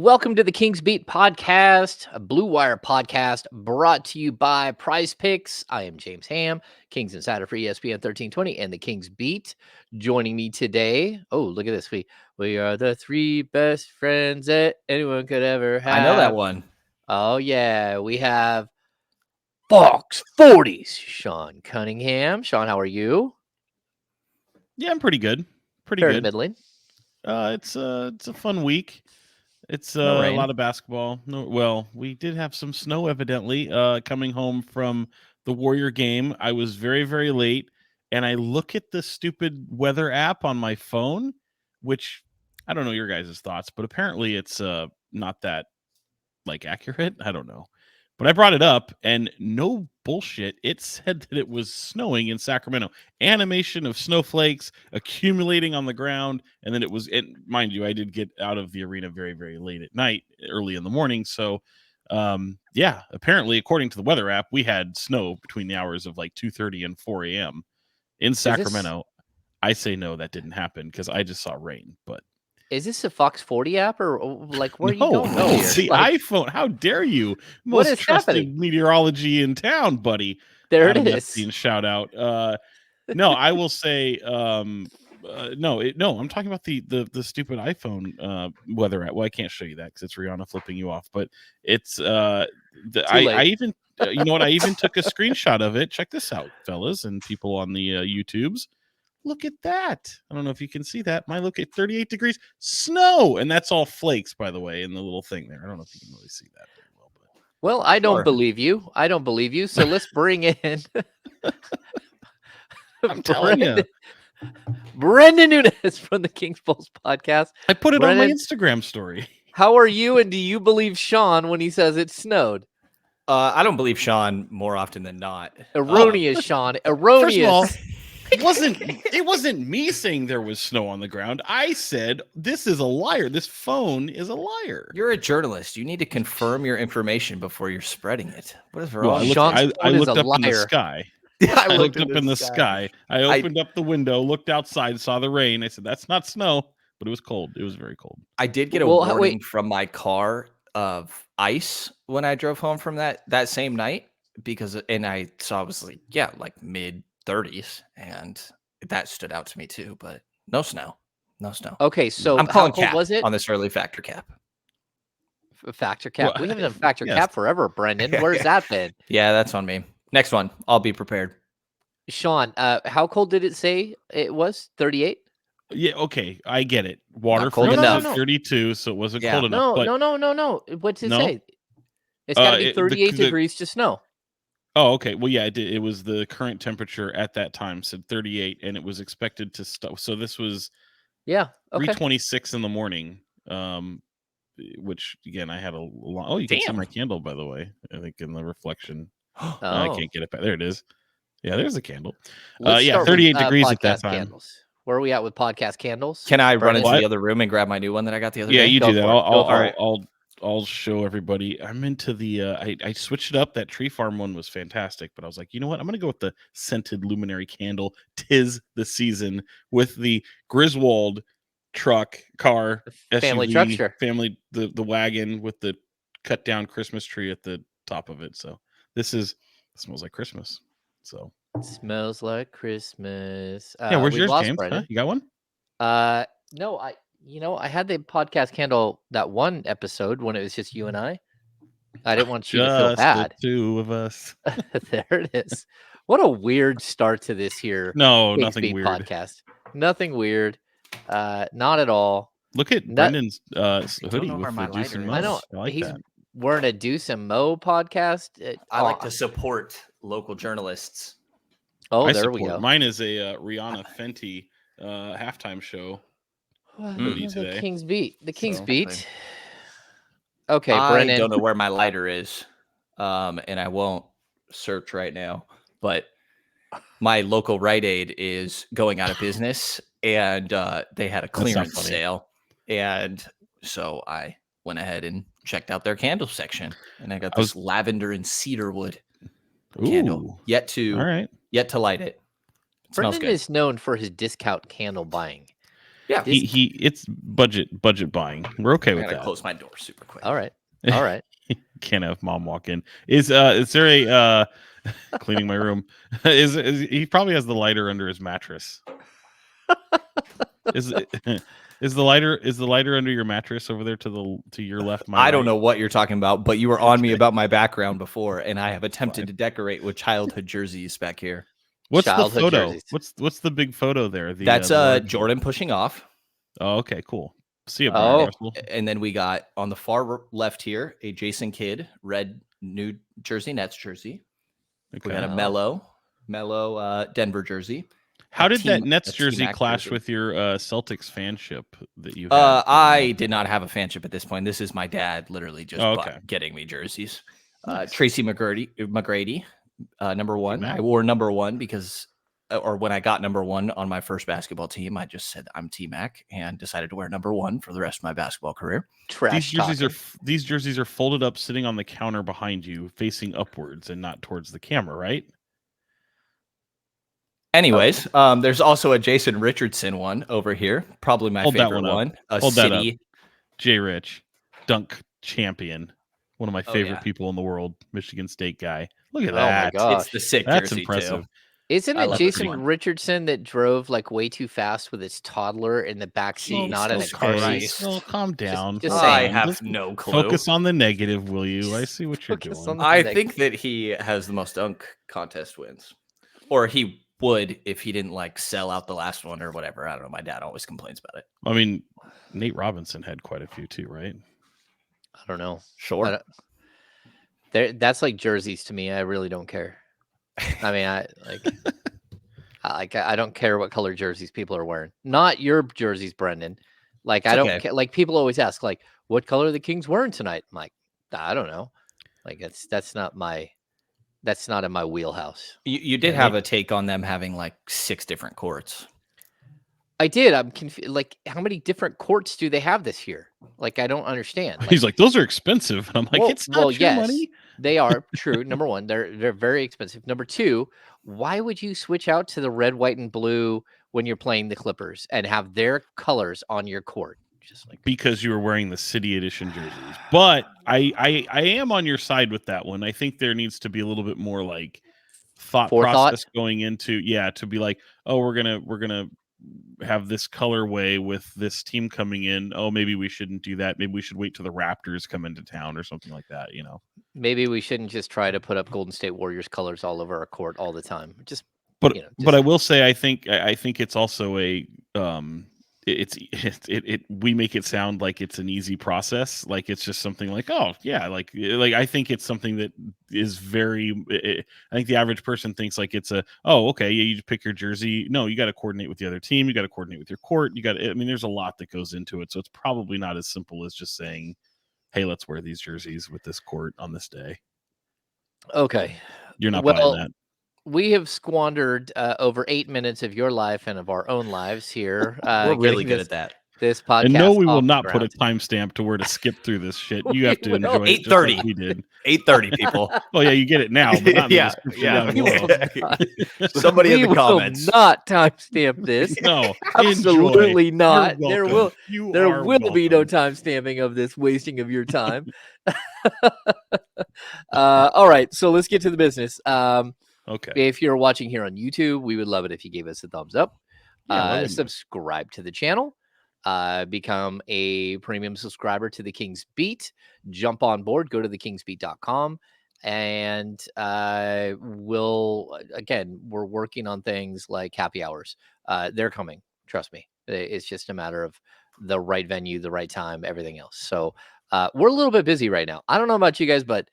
Welcome to the Kings Beat podcast, a Blue Wire podcast brought to you by Prize Picks. I am James Ham, Kings Insider for ESPN 1320 and the Kings Beat. Joining me today, look at this. We are the three best friends that anyone could ever have. I know that one. Oh, yeah. We have Fox 40s, Sean Cunningham. Sean, how are you? Yeah, I'm pretty good. Fair to middling. It's a fun week. It's No a rain. lot of basketball. Well, we did have some snow, evidently. Coming home from the Warrior game, I was very, very late, and I look at the stupid weather app on my phone, which I don't know your guys' thoughts, but apparently it's not that accurate. I don't know. But I brought it up, and no bullshit, it said that it was snowing in Sacramento. Animation of snowflakes accumulating on the ground, and then mind you, I did get out of the arena very, very late at night, early in the morning. So, apparently, according to the weather app, we had snow between the hours of 2:30 and 4 a.m. in Sacramento. I say no, that didn't happen because I just saw rain, but. Is this a Fox 40 app or where are you going? No, it's the iPhone. How dare you? What is Most trusted happening? Meteorology in town, buddy. There Adam it is. Epstein, shout out. No, I will say no. I'm talking about the stupid iPhone weather app. Well, I can't show you that because it's Rihanna flipping you off. But it's I even you know what? I even took a screenshot of it. Check this out, fellas and people on the YouTubes. Look at that. I don't know if you can see that. My look at 38 degrees, snow. And that's all flakes, by the way, in the little thing there. I don't know if you can really see that very well. Well, I don't believe you. I don't believe you. So let's bring in I'm telling you. Brenden Nunes from the Kings Pulse podcast. I put it on my Instagram story. How are you? And do you believe Sean when he says it snowed? I don't believe Sean more often than not. Erroneous, Sean. Erroneous. First of all, it wasn't me saying there was snow on the ground. I said this is a liar. This phone is a liar. You're a journalist. You need to confirm your information before you're spreading it. What is wrong? Well, I looked up in the sky. I looked up in the sky. I opened up the window, looked outside, saw the rain. I said, that's not snow, but it was cold. It was very cold. I did get a warning from my car of ice when I drove home from that same night and I saw it was mid 30s, and that stood out to me too. But no snow. Okay, so I'm calling how cold cap was it on this early factor cap? Factor cap. We haven't done factor cap forever, Brenden. Where's that been? Yeah, that's on me. Next one, I'll be prepared. Sean, how cold did it say it was? 38? Yeah, okay, I get it. Water cold enough. 32, so it wasn't cold enough. No. What's it say? It's got to be 38 degrees to snow. Oh, okay. Well, yeah, it was the current temperature at that time, said 38, and it was expected to stop. So this was 3:26 in the morning, which, again, I had a long... Oh, you can see my candle, by the way, I think, in the reflection. I can't get it back. There it is. Yeah, there's the candle. 38 degrees at that time. Candles. Where are we at with podcast candles? Can I run into the other room and grab my new one that I got the other day? Yeah, you do that. I'll show everybody. I'm into the I switched it up. That Tree Farm one was fantastic, but I was like, you know what? I'm gonna go with the scented luminary candle. 'Tis the season with the Griswold car, family SUV, truck, sure. Family the wagon with the cut down Christmas tree at the top of it. So it smells like Christmas. So it smells like Christmas. Yeah, where's yours, James? Huh? You got one? No, I had the podcast candle that one episode when it was just you and I. I didn't want you to feel bad. The two of us. There it is. What a weird start to this here. No, nothing weird. Podcast. Nothing weird. Not at all. Look at Brendan's hoodie with the Deuce and Mo. I know. He's wearing a Deuce and Mo podcast. I like to support local journalists. Oh, there we go. Mine is a Rihanna Fenty halftime show. The Kings Beat. The Kings Beat. Okay, Brenden. I don't know where my lighter is, and I won't search right now. But my local Rite Aid is going out of business, and they had a clearance sale, and so I went ahead and checked out their candle section, and I got this lavender and cedarwood candle. Yet to light it. Brenden is known for his discount candle buying. Yeah. It's budget buying. We're okay with I gotta that. close my door super quick. All right. Can't have mom walk in. Is there a cleaning my room? Is he probably has the lighter under his mattress? Is the lighter under your mattress over there to your left? I don't know what you're talking about, but you were on me about my background before, and I have attempted to decorate with childhood jerseys back here. What's Childhood the photo? jerseys. What's the big photo there? That's large... Jordan pushing off. Oh, okay, cool. See you, Brian Russell. And then we got on the far left here a Jason Kidd red New Jersey Nets jersey. Okay. We got a mellow Denver jersey. How did that Nets jersey clash with your Celtics fanship that you had? I did not have a fanship at this point. This is my dad literally just getting me jerseys. Nice. Tracy McGrady, number one. I wore number one because, or when I got number one on my first basketball team, I just said I'm T-Mac and decided to wear number one for the rest of my basketball career. These jerseys are folded up, sitting on the counter behind you, facing upwards and not towards the camera, right? Anyways, there's also a Jason Richardson one over here. Probably my favorite one. Hold that up. J. Rich, dunk champion. One of my favorite people in the world. Michigan State guy. Look at that. My gosh. It's the sick That's jersey impressive. too. Isn't it Jason Richardson that drove like way too fast with his toddler in the backseat, not in a car seat? Oh, calm down. Just I have no clue. Focus on the negative, will you? I see what you're doing. I think that he has the most dunk contest wins. Or he would if he didn't like sell out the last one or whatever. I don't know. My dad always complains about it. I mean, Nate Robinson had quite a few too, right? I don't know. Sure. That's like jerseys to me. I really don't care. I mean, I don't care what color jerseys people are wearing. Not your jerseys, Brenden. Like, I don't care. Like, people always ask, like, what color are the Kings wearing tonight? I'm like, I don't know. Like, that's not in my wheelhouse. You did have a take on them having like 6 different courts. I did. I'm confused. Like, how many different courts do they have this year? Like, I don't understand. Like, he's like, those are expensive. And I'm like, it's not your money. They are true. Number one, they're very expensive. Number two, why would you switch out to the red, white, and blue when you're playing the Clippers and have their colors on your court? Just like because you were wearing the City Edition jerseys. But I am on your side with that one. I think there needs to be a little bit more like thought process going into to be like, oh, we're gonna have this colorway with this team coming in. Oh, maybe we shouldn't do that. Maybe we should wait till the Raptors come into town or something like that. You know, maybe we shouldn't just try to put up Golden State Warriors colors all over our court all the time. But I will say, I think it's also a we make it sound like it's an easy process, like it's just something like, oh yeah, like I think it's something that is I think the average person thinks like it's you pick your jersey. No, you got to coordinate with the other team, you got to coordinate with your court, there's a lot that goes into it, so it's probably not as simple as just saying, hey, let's wear these jerseys with this court on this day. Okay, you're not buying that. We have squandered over 8 minutes of your life and of our own lives here. We're really good at that. This podcast. And no, we will not put a timestamp to where to skip through this shit. You have to enjoy it. 8:30. Like we did. 8:30, people. Oh yeah, you get it now. But not yeah. Somebody in the comments. Will not timestamp this. No, absolutely not. There will be no welcome. timestamping of this wasting of your time. All right, so let's get to the business. Okay. If you're watching here on YouTube, we would love it if you gave us a thumbs up. Subscribe to the channel. Become a premium subscriber to the Kings Beat. Jump on board. Go to thekingsbeat.com. And we're working on things like happy hours. They're coming. Trust me. It's just a matter of the right venue, the right time, everything else. So we're a little bit busy right now. I don't know about you guys, but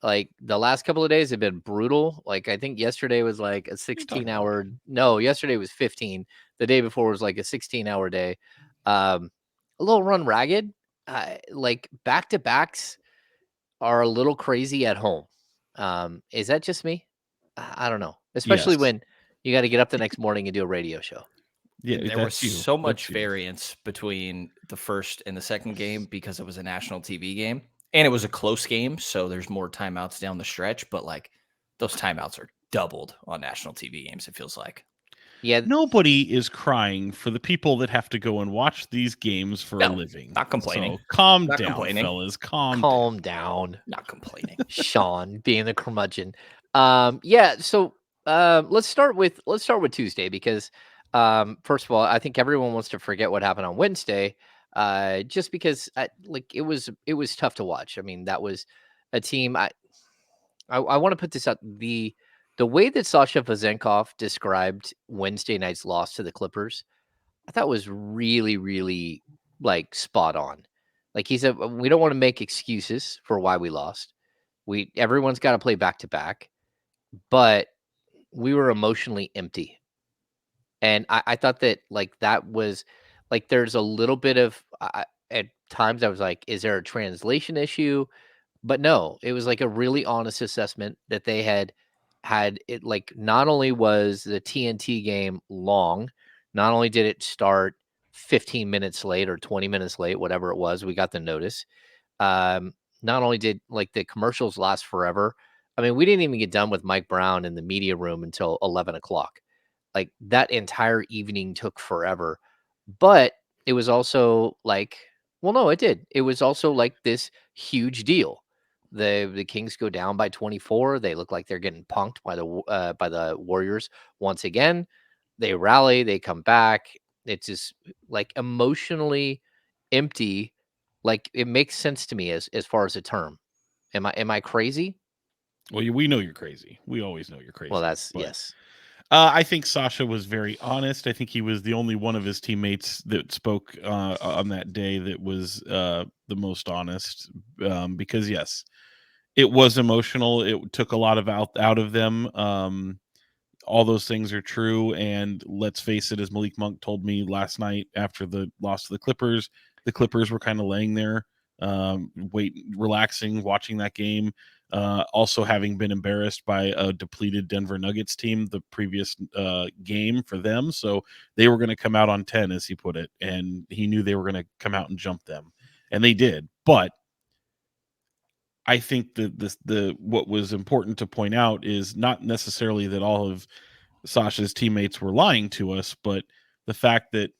like the last couple of days have been brutal. Like I think yesterday was like a 16-hour. No, yesterday was 15. The day before was like a 16-hour day. A little run ragged. Like back-to-backs are a little crazy at home. Is that just me? I don't know. Especially when you got to get up the next morning and do a radio show. Yeah, there was so much variance between the first and the second game because it was a national TV game. And it was a close game, so there's more timeouts down the stretch. But, like, those timeouts are doubled on national TV games, it feels like. Yeah, nobody is crying for the people that have to go and watch these games for a No, living. not complaining. So calm Not down, complaining. fellas. Calm down. Not complaining. Sean being the curmudgeon. Yeah. So let's start with Tuesday because first of all, I think everyone wants to forget what happened on Wednesday. Just because it was tough to watch. I mean, that was a team. I want to put this out. The way that Sasha Vezenkov described Wednesday night's loss to the Clippers, I thought was really, really like spot on. Like he said, we don't want to make excuses for why we lost. Everyone's got to play back to back, but we were emotionally empty. And I thought that like that was like there's a little bit of at times I was like, is there a translation issue? But no, it was like a really honest assessment that they had it. Like not only was the TNT game long, not only did it start 15 minutes late or 20 minutes late, whatever it was, we got the notice. Um, Not only did like the commercials last forever. I mean, we didn't even get done with Mike Brown in the media room until 11 o'clock. Like that entire evening took forever. But it was also like, well, no, it did. It was also like this huge deal. The Kings go down by 24. They look like they're getting punked by the Warriors once again. They rally, they come back. It's just like emotionally empty. Like it makes sense to me as far as a term. Am I crazy? Well, we know you're crazy. We always know you're crazy. Well, that's but yes. I think Sasha was very honest. I think he was the only one of his teammates that spoke on that day that was the most honest. Because yes, it was emotional. It took a lot of out of them. All those things are true. And let's face it, as Malik Monk told me last night after the loss to the Clippers were kind of laying there, relaxing, watching that game. Also, having been embarrassed by a depleted Denver Nuggets team the previous game for them. So they were going to come out on 10, as he put it. And he knew they were going to come out and jump them. And they did. But I think that the what was important to point out is not necessarily that all of Sasha's teammates were lying to us, but the fact that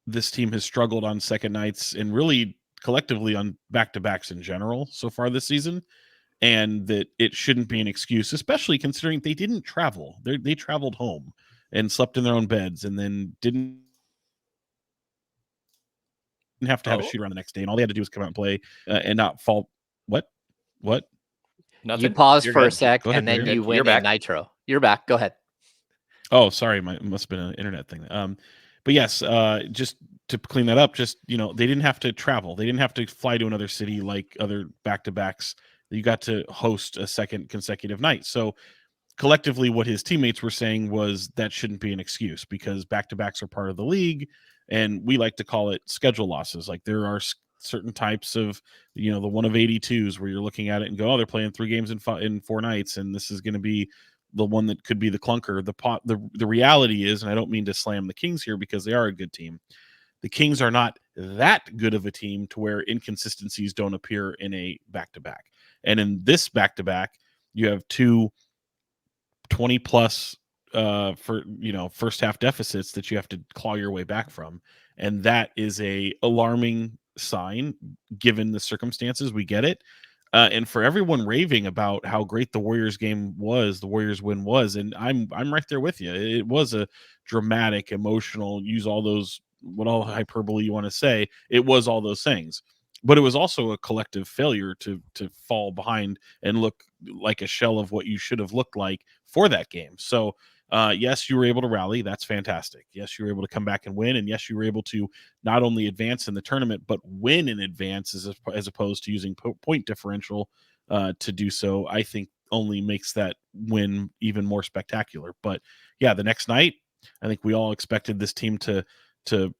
this team has struggled on second nights and really collectively on back-to-backs in general so far this season, and that it shouldn't be an excuse, especially considering they didn't travel. They traveled home and slept in their own beds and then didn't have to have a Oh, shoot around the next day, and all they had to do was come out and play and not fall. What? You nothing. paused You're for a good. sec Go ahead, and Brandon. then You're you good. You're went in back. nitro. You're back. Go ahead. Oh, sorry, it must have been an internet thing. But yes, just to clean that up, just they didn't have to travel. They didn't have to fly to another city like other back-to-backs. You got to host a second consecutive night. So collectively, what his teammates were saying was that shouldn't be an excuse because back-to-backs are part of the league, and we like to call it schedule losses. Like there are certain types of the one of 82s where you're looking at it and go, oh, they're playing 3 games in 4 nights, and this is going to be the one that could be the clunker. The reality is, and I don't mean to slam the Kings here because they are a good team. The Kings are not that good of a team to where inconsistencies don't appear in a back-to-back. And in this back-to-back, you have two 20 plus for first half deficits that you have to claw your way back from, and that is a alarming sign given the circumstances. We get it. And for everyone raving about how great the Warriors game was, the Warriors win was, and I'm right there with you. It was a dramatic, emotional, use all those what all hyperbole you want to say. It was all those things, but it was also a collective failure to fall behind and look like a shell of what you should have looked like for that game. So yes, you were able to rally. That's fantastic. Yes, you were able to come back and win. And yes, you were able to not only advance in the tournament, but win in advance as opposed to using point differential to do so. I think only makes that win even more spectacular. But yeah, the next night, I think we all expected this team to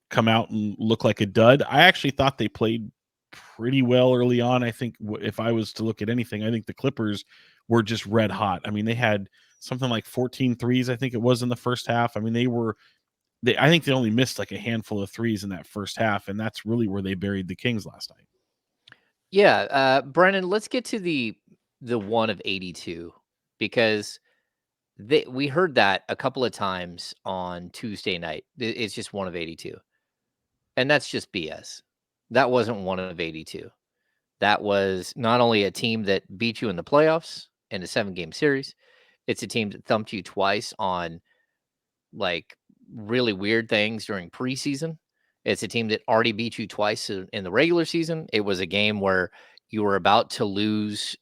come out and look like a dud. I actually thought they played pretty well early on. I think if I was to look at anything, I think the Clippers were just red hot. I mean, they had something like 14 threes, I think it was in the first half. I mean, I think they only missed like a handful of threes in that first half, and that's really where they buried the Kings last night. Yeah, Brennan, let's get to the one of 82 because We heard that a couple of times on Tuesday night. It's just one of 82. And that's just BS. That wasn't one of 82. That was not only a team that beat you in the playoffs in a 7-game series, it's a team that thumped you twice on like really weird things during preseason. It's a team that already beat you twice in the regular season. It was a game where you were about to lose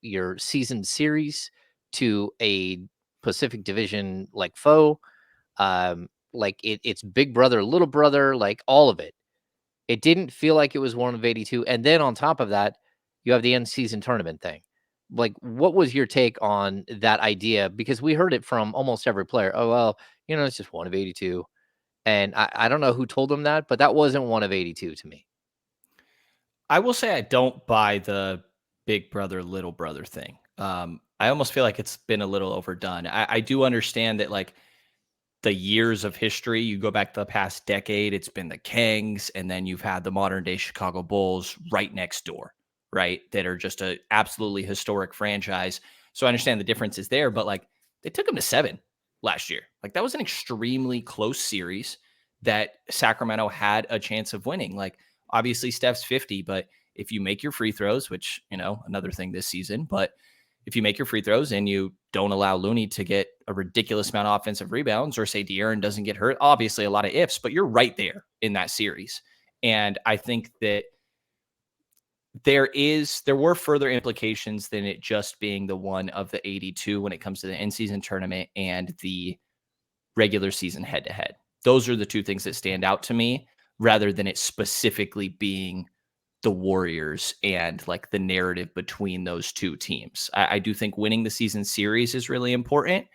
your season series to a Pacific Division like foe. Like it's big brother, little brother, like all of it. It didn't feel like it was one of 82. And then on top of that, you have the end season tournament thing. Like, what was your take on that idea? Because we heard it from almost every player. Oh, well, it's just one of 82. And I don't know who told them that, but that wasn't one of 82 to me. I will say I don't buy the big brother, little brother thing. I almost feel like it's been a little overdone. I do understand that, like, the years of history, you go back to the past decade, it's been the Kings, and then you've had the modern day Chicago Bulls right next door, right? That are just a absolutely historic franchise. So I understand the differences there, but like they took them to 7 last year. Like that was an extremely close series that Sacramento had a chance of winning. Like obviously Steph's 50, but if you make your free throws, which, another thing this season, but if you make your free throws and you don't allow Looney to get a ridiculous amount of offensive rebounds, or say De'Aaron doesn't get hurt, obviously a lot of ifs, but you're right there in that series. And I think that there were further implications than it just being the one of the 82 when it comes to the in-season tournament and the regular season head-to-head. Those are the two things that stand out to me, rather than it specifically being the Warriors and like the narrative between those two teams. I do think winning the season series is really important.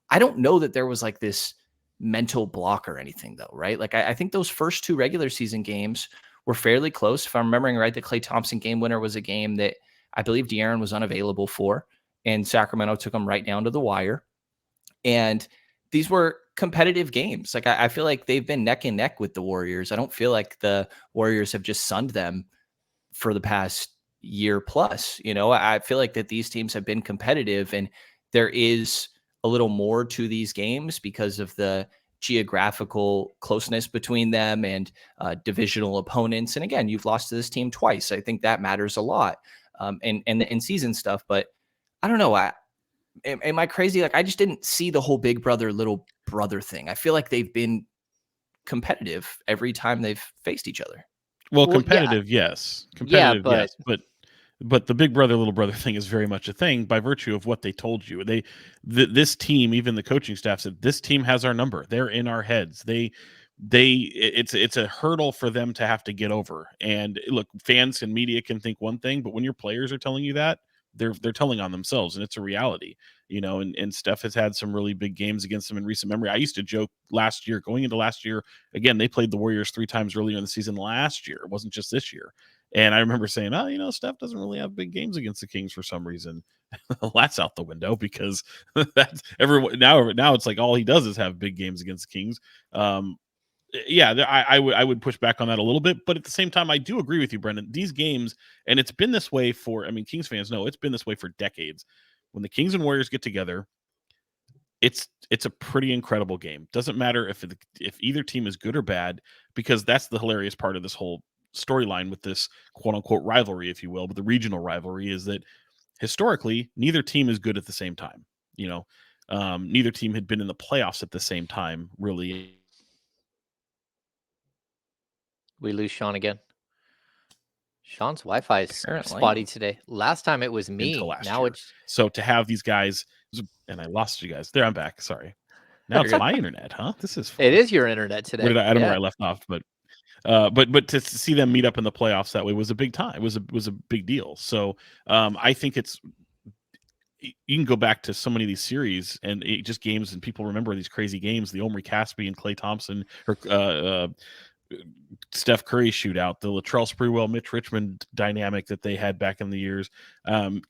I don't know that there was like this mental block or anything though, right? Like I think those first 2 regular season games were fairly close. If I'm remembering right, the Klay Thompson game winner was a game that I believe De'Aaron was unavailable for, and Sacramento took them right down to the wire. And these were competitive games. Like I feel like they've been neck and neck with the Warriors. I don't feel like the Warriors have just sunned them for the past year plus. I feel like that these teams have been competitive, and there is a little more to these games because of the geographical closeness between them and divisional opponents. And again, you've lost to this team twice. I think that matters a lot. And the in-season stuff, but I don't know. Am I crazy? Like I just didn't see the whole big brother, little brother thing. I feel like they've been competitive every time they've faced each other. Well, Well, yeah. competitive, yes. Yeah, Competitive, yes. But the big brother, little brother thing is very much a thing by virtue of what they told you. This team, even the coaching staff said, this team has our number. They're in our heads. It's a hurdle for them to have to get over. And look, fans and media can think one thing, but when your players are telling you that, they're telling on themselves, and it's a reality. And Steph has had some really big games against them in recent memory. I used to joke going into last year, again, they played the Warriors 3 times earlier in the season last year. It wasn't just this year. And I remember saying, Steph doesn't really have big games against the Kings for some reason. Well, that's out the window, because that's everyone now it's like all he does is have big games against the Kings. Yeah, I would push back on that a little bit, but at the same time, I do agree with you, Brenden. These games, and it's been this way Kings fans know it's been this way for decades. When the Kings and Warriors get together, it's a pretty incredible game. Doesn't matter if either team is good or bad, because that's the hilarious part of this whole storyline with this quote unquote rivalry, if you will, but the regional rivalry is that historically neither team is good at the same time. Neither team had been in the playoffs at the same time, really. We lose Sean again. Sean's Wi-Fi is Apparently. spotty today. Last time it was me. Until last now year. it's So to have these guys, and I lost you guys. There, I'm back. Sorry. Now it's my internet, huh? This is fun. It is your internet today. I don't know where I left off, but to see them meet up in the playoffs that way was a big time. It was a big deal. So I think you can go back to so many of these series and just games, and people remember these crazy games, the Omri Caspi and Klay Thompson, or Steph Curry shootout, the Latrell Sprewell, Mitch Richmond dynamic that they had back in the years.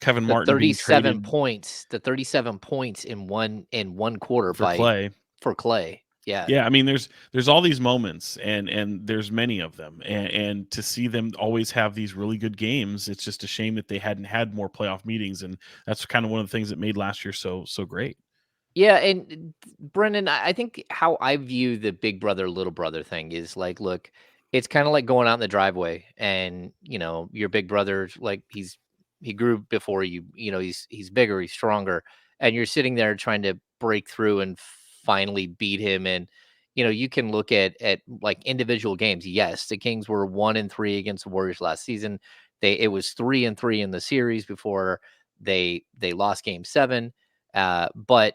Kevin Martin 37 points, the 37 points in one quarter for Klay. For Klay. Yeah. Yeah, I mean there's all these moments, and there's many of them, and to see them always have these really good games, it's just a shame that they hadn't had more playoff meetings, and that's kind of one of the things that made last year so great. Yeah, and Brendan, I think how I view the big brother, little brother thing is like, look, it's kind of like going out in the driveway, and your big brother's like he grew before you. He's bigger, he's stronger, and you're sitting there trying to break through and finally beat him. And you can look at like individual games. Yes, the Kings were 1-3 against the Warriors last season. It was 3-3 in the series before they lost Game 7. But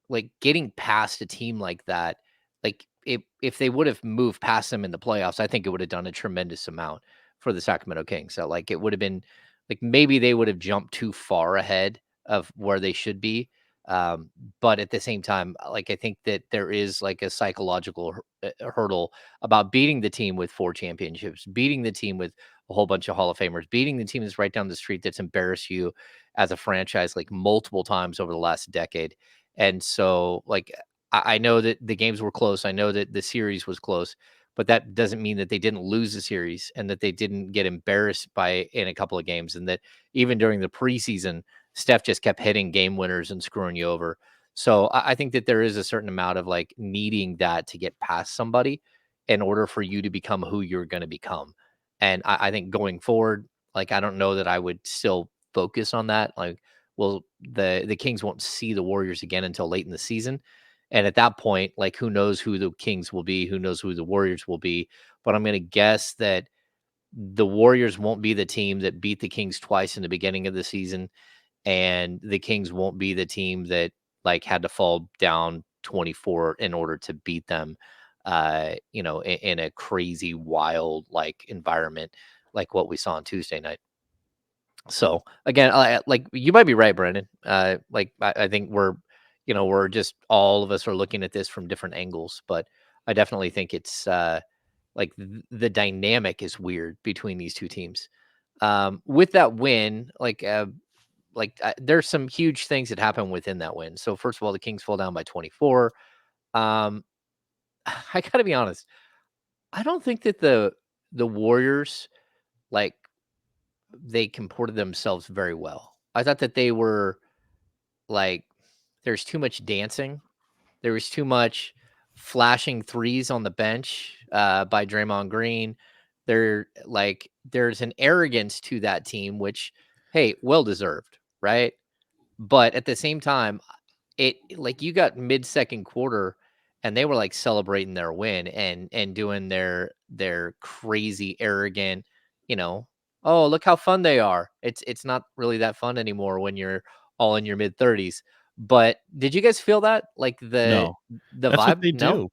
like getting past a team like that, like if they would have moved past them in the playoffs, I think it would have done a tremendous amount for the Sacramento Kings. So like it would have been like maybe they would have jumped too far ahead of where they should be. But at the same time, like I think that there is like a psychological hurdle about beating the team with 4 championships, beating the team with a whole bunch of Hall of Famers, beating the team that's right down the street that's embarrassed you as a franchise like multiple times over the last decade. And so, like, I know that the games were close. I know that the series was close, but that doesn't mean that they didn't lose the series and that they didn't get embarrassed by in a couple of games. And that even during the preseason, Steph just kept hitting game winners and screwing you over. So I think that there is a certain amount of like needing that to get past somebody in order for you to become who you're going to become. And I think going forward, like, I don't know that I would still focus on that. Like, well, the Kings won't see the Warriors again until late in the season. And at that point, like, who knows who the Kings will be, who knows who the Warriors will be. But I'm going to guess that the Warriors won't be the team that beat the Kings twice in the beginning of the season, and the Kings won't be the team that like had to fall down 24 in order to beat them. In a crazy, wild like environment like what we saw on Tuesday night. So again, like you might be right, Brendan. Like I think we're just all of us are looking at this from different angles, but I definitely think it's like the dynamic is weird between these two teams. With that win, there's some huge things that happen within that win. So first of all, the Kings fall down by 24. Um, I gotta be honest. I don't think that the Warriors like they comported themselves very well. I thought that they were like there's too much dancing. There was too much flashing threes on the bench by Draymond Green. There's an arrogance to that team, which hey, well deserved, right? But at the same time, it like you got mid-second quarter and they were like celebrating their win and doing their crazy arrogant, you know, oh, look how fun they are. It's not really that fun anymore when you're all in your mid 30s. But did you guys feel that? Like the No, the that's what vibe? they No? do.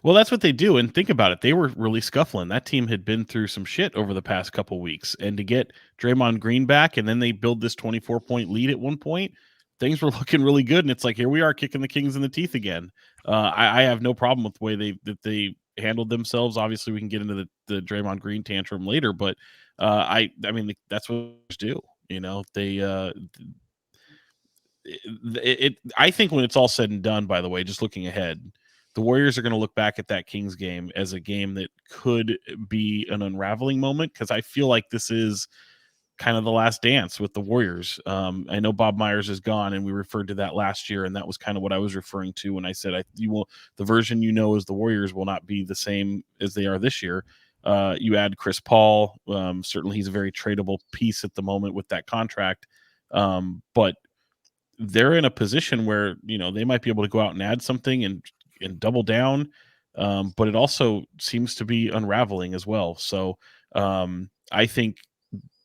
Well, that's what they do, and think about it, they were really scuffling. That team had been through some shit over the past couple weeks, and to get Draymond Green back, and then they build this 24-point lead at one point, things were looking really good, and it's like, here we are kicking the Kings in the teeth again. I have no problem with the way they handled themselves. Obviously, we can get into the Draymond Green tantrum later, but I mean, that's what they do. They I think when it's all said and done, by the way, just looking ahead, the Warriors are going to look back at that Kings game as a game that could be an unraveling moment, because I feel like this is kind of the last dance with the Warriors. I know Bob Myers is gone, and we referred to that last year, and that was kind of what I was referring to when I said the version as the Warriors will not be the same as they are this year. You add Chris Paul, certainly he's a very tradable piece at the moment with that contract, but they're in a position where they might be able to go out and add something and double down, but it also seems to be unraveling as well. So I think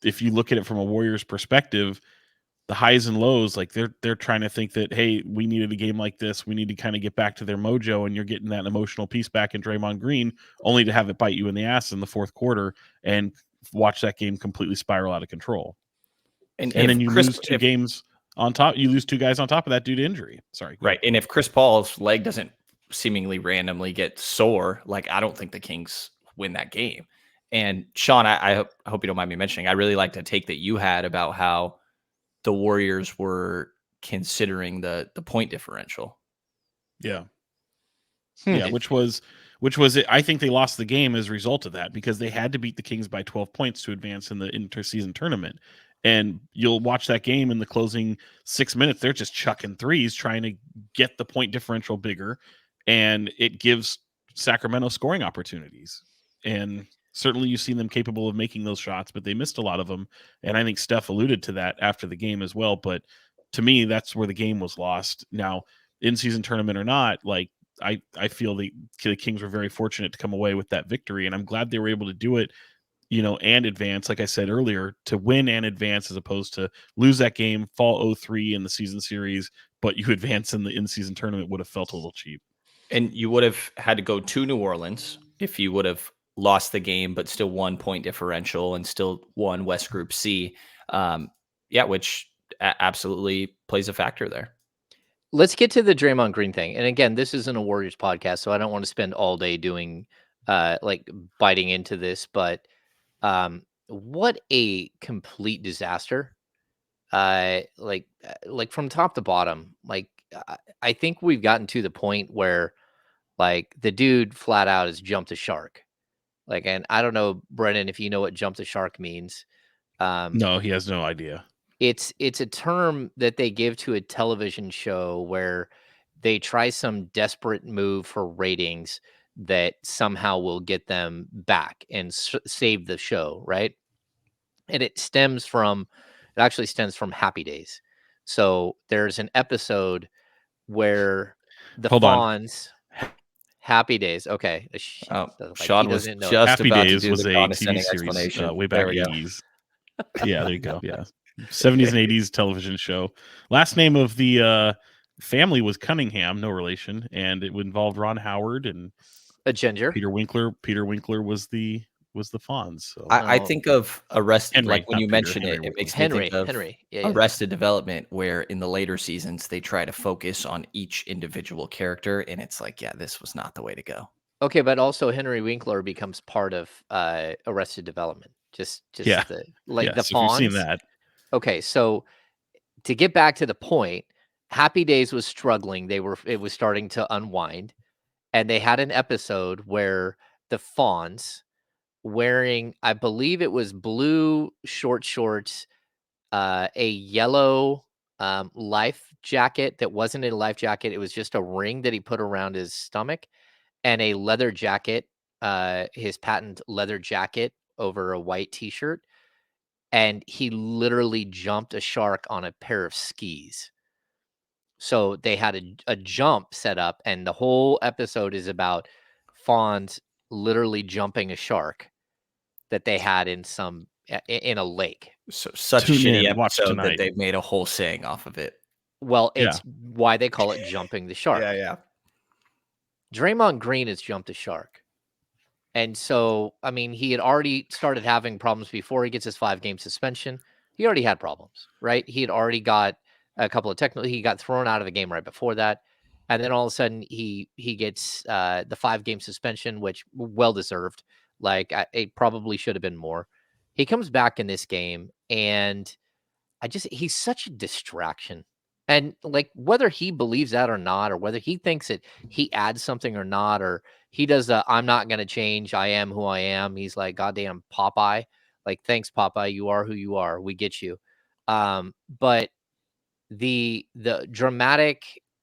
if you look at it from a Warriors perspective, the highs and lows, like they're trying to think that, hey, we needed a game like this, we need to kind of get back to their mojo, and you're getting that emotional piece back in Draymond Green, only to have it bite you in the ass in the fourth quarter and watch that game completely spiral out of control. And And then if you Chris, lose two if games on top. You lose two guys on top of that due to injury. Sorry. Go right, ahead. and if Chris Paul's leg doesn't seemingly randomly get sore, like I don't think the Kings win that game. And Sean, I hope you don't mind me mentioning, I really liked a take that you had about how the Warriors were considering the point differential. Yeah. Hmm. Yeah, which was it. I think they lost the game as a result of that, because they had to beat the Kings by 12 points to advance in the interseason tournament. And you'll watch that game in the closing 6 minutes. They're just chucking threes, trying to get the point differential bigger. And it gives Sacramento scoring opportunities. And certainly you've seen them capable of making those shots, but they missed a lot of them. And I think Steph alluded to that after the game as well. But to me, that's where the game was lost. Now, in-season tournament or not, like I feel the Kings were very fortunate to come away with that victory. And I'm glad they were able to do it, and advance, like I said earlier, to win and advance as opposed to lose that game, fall 0-3 in the season series, but you advance in the in-season tournament would have felt a little cheap. And you would have had to go to New Orleans if you would have lost the game, but still 1 point differential and still won West Group C. Which absolutely plays a factor there. Let's get to the Draymond Green thing. And again, this isn't a Warriors podcast, so I don't want to spend all day doing biting into this, but what a complete disaster. Like from top to bottom. I think we've gotten to the point where like the dude flat out has jumped a shark. And I don't know, Brennan, if you know what jump the shark means. No, he has no idea. It's a term that they give to a television show where they try some desperate move for ratings that somehow will get them back and save the show, right? And it actually stems from Happy Days. So there's an episode where the Hold on. Fawns Happy Days. Okay. Sean was doesn't know. just Happy about Days to do was the a condescending TV series explanation. way back 80s. Yeah, there you go. Yeah. 70s and 80s television show. Last name of the family was Cunningham, no relation, and it involved Ron Howard and a ginger. Peter Winkler. Peter Winkler was the Fonz. So I think of Arrested, Henry, like when you Peter, mention Henry it Winkler. makes me think of Henry. Yeah. Arrested Development, where in the later seasons they try to focus on each individual character, and it's like, yeah, this was not the way to go. Okay, but also Henry Winkler becomes part of Arrested Development. Just Yeah. the Yes, Fonz. if you've seen that. Okay, so to get back to the point, Happy Days was struggling. It was starting to unwind, and they had an episode where the Fonz, wearing, I believe it was blue short shorts, a yellow life jacket that wasn't a life jacket. It was just a ring that he put around his stomach, and a leather jacket, his patent leather jacket over a white t-shirt. And he literally jumped a shark on a pair of skis. So they had a jump set up, and the whole episode is about Fonz literally jumping a shark that they had in a lake. So such Tune a shitty in, watch episode that tonight. they've made a whole saying off of it. Well, it's why they call it jumping the shark. Yeah. Draymond Green has jumped a shark. And so, I mean, he had already started having problems before he gets his 5-game suspension. He already had problems, right? He had already got a couple of he got thrown out of the game right before that. And then all of a sudden he gets the 5-game suspension, which well deserved. It probably should have been more. He comes back in this game, and he's such a distraction. And whether he believes that or not, or whether he thinks that he adds something or not, or he does I'm not going to change, I am who I am. He's like, goddamn Popeye. Thanks, Popeye. You are who you are. We get you. But the dramatic,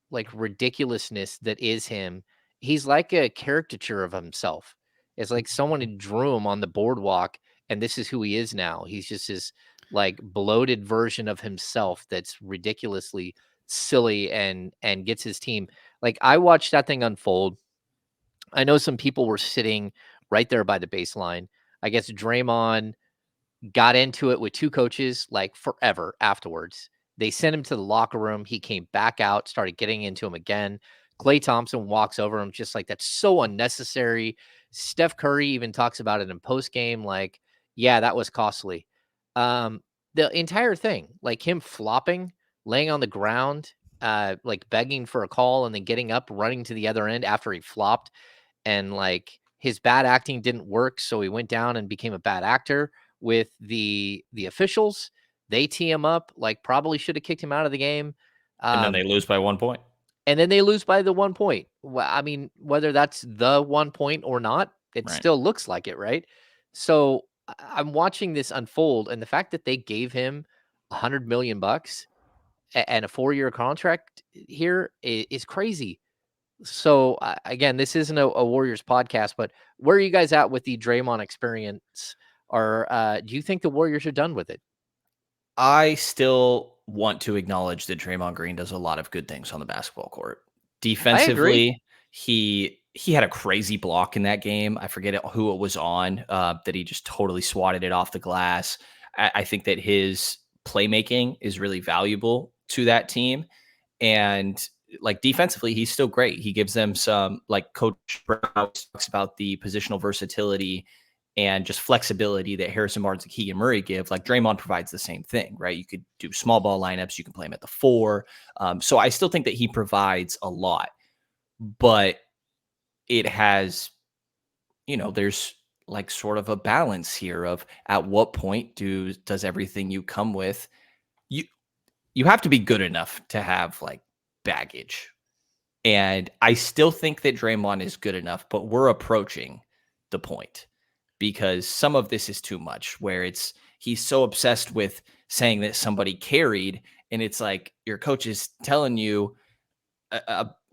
ridiculousness that is him, he's like a caricature of himself. It's like someone who drew him on the boardwalk, and this is who he is now. He's just this bloated version of himself that's ridiculously silly and gets his team. I watched that thing unfold. I know some people were sitting right there by the baseline. I guess Draymond got into it with two coaches forever afterwards. They sent him to the locker room. He came back out, started getting into him again. Klay Thompson walks over him, just that's so unnecessary. Steph Curry even talks about it in post game, yeah, that was costly. The entire thing, him flopping, laying on the ground, begging for a call, and then getting up, running to the other end after he flopped, and his bad acting didn't work, so he went down and became a bad actor with the officials. They tee him up, probably should have kicked him out of the game. And then they lose by 1 point. And then they lose by the 1 point. Well, I mean, whether that's the 1 point or not, it still looks like it, right? So I'm watching this unfold, and the fact that they gave him $100 million and a 4-year contract here is crazy. So again, this isn't a Warriors podcast, but where are you guys at with the Draymond experience? Or do you think the Warriors are done with it? I still want to acknowledge that Draymond Green does a lot of good things on the basketball court. I agree. Defensively, he had a crazy block in that game. I forget who it was on, that he just totally swatted it off the glass. I think that his playmaking is really valuable to that team. And like defensively, he's still great. He gives them some, like Coach Brown talks about, the positional versatility and just flexibility that Harrison Barnes and Keegan Murray give. Like Draymond provides the same thing, right? You could do small ball lineups. You can play him at the 4. So I still think that he provides a lot, but it has, there's like sort of a balance here of at what point does everything you come with, you have to be good enough to have like baggage. And I still think that Draymond is good enough, but we're approaching the point because some of this is too much where he's so obsessed with saying that somebody carried, and it's like your coach is telling you,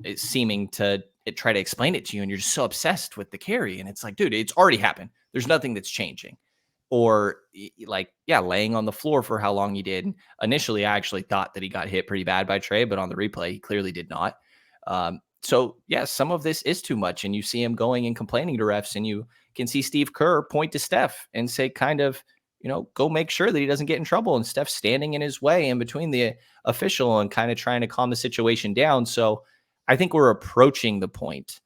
it's seeming to try to explain it to you, and you're just so obsessed with the carry, and it's like, dude, it's already happened. There's nothing that's changing. Or like, yeah, laying on the floor for how long he did. Initially, I actually thought that he got hit pretty bad by Trey, but on the replay, he clearly did not. So yeah, some of this is too much, and you see him going and complaining to refs, and you can see Steve Kerr point to Steph and say, kind of, go make sure that he doesn't get in trouble. And Steph's standing in his way in between the official and kind of trying to calm the situation down. So I think we're approaching the point.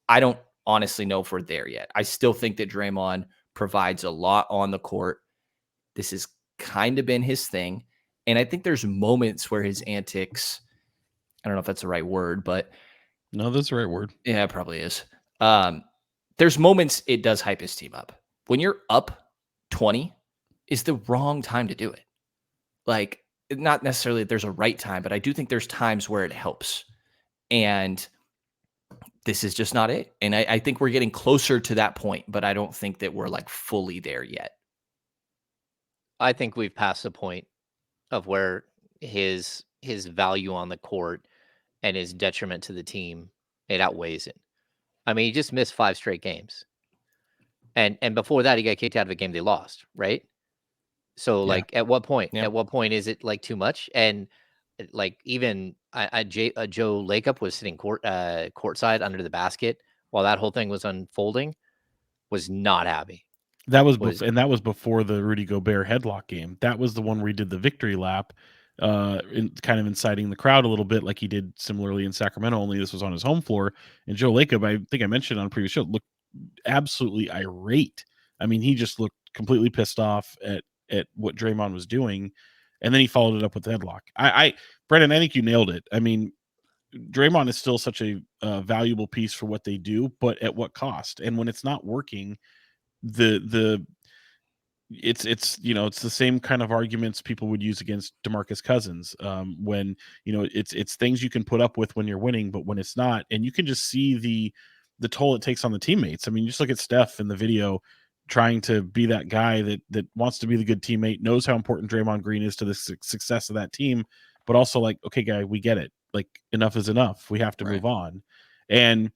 I don't honestly know if we're there yet. I still think that Draymond provides a lot on the court. This has kind of been his thing. And I think there's moments where his antics, I don't know if that's the right word, but no, that's the right word. Yeah, it probably is. There's moments it does hype his team up. When you're up 20 is the wrong time to do it. Like, not necessarily that there's a right time, but I do think there's times where it helps. And this is just not it. And I think we're getting closer to that point, but I don't think that we're like fully there yet. I think we've passed the point of where his value on the court and his detriment to the team, it outweighs it. I mean, he just missed 5 straight games. And before that, he got kicked out of a game they lost, right? So, Yeah. like, at what point? Yeah. At what point is it, like, too much? And, like, even Joe Lacob was sitting courtside under the basket while that whole thing was unfolding, was not happy. That was before the Rudy Gobert headlock game. That was the one where he did the victory lap, kind of inciting the crowd a little bit, like he did similarly in Sacramento. Only this was on his home floor. And Joe Lacob, I think I mentioned on a previous show, looked absolutely irate. I mean, he just looked completely pissed off at what Draymond was doing, and then he followed it up with the headlock. Brenden, I think you nailed it. I mean, Draymond is still such a valuable piece for what they do, but at what cost? And when it's not working, it's the same kind of arguments people would use against DeMarcus Cousins, when it's things you can put up with when you're winning, but when it's not, and you can just see the toll it takes on the teammates. I mean, just look at Steph in the video trying to be that guy that wants to be the good teammate, knows how important Draymond Green is to the success of that team, but also like, okay, guy, we get it. Like, enough is enough. We have to move on. And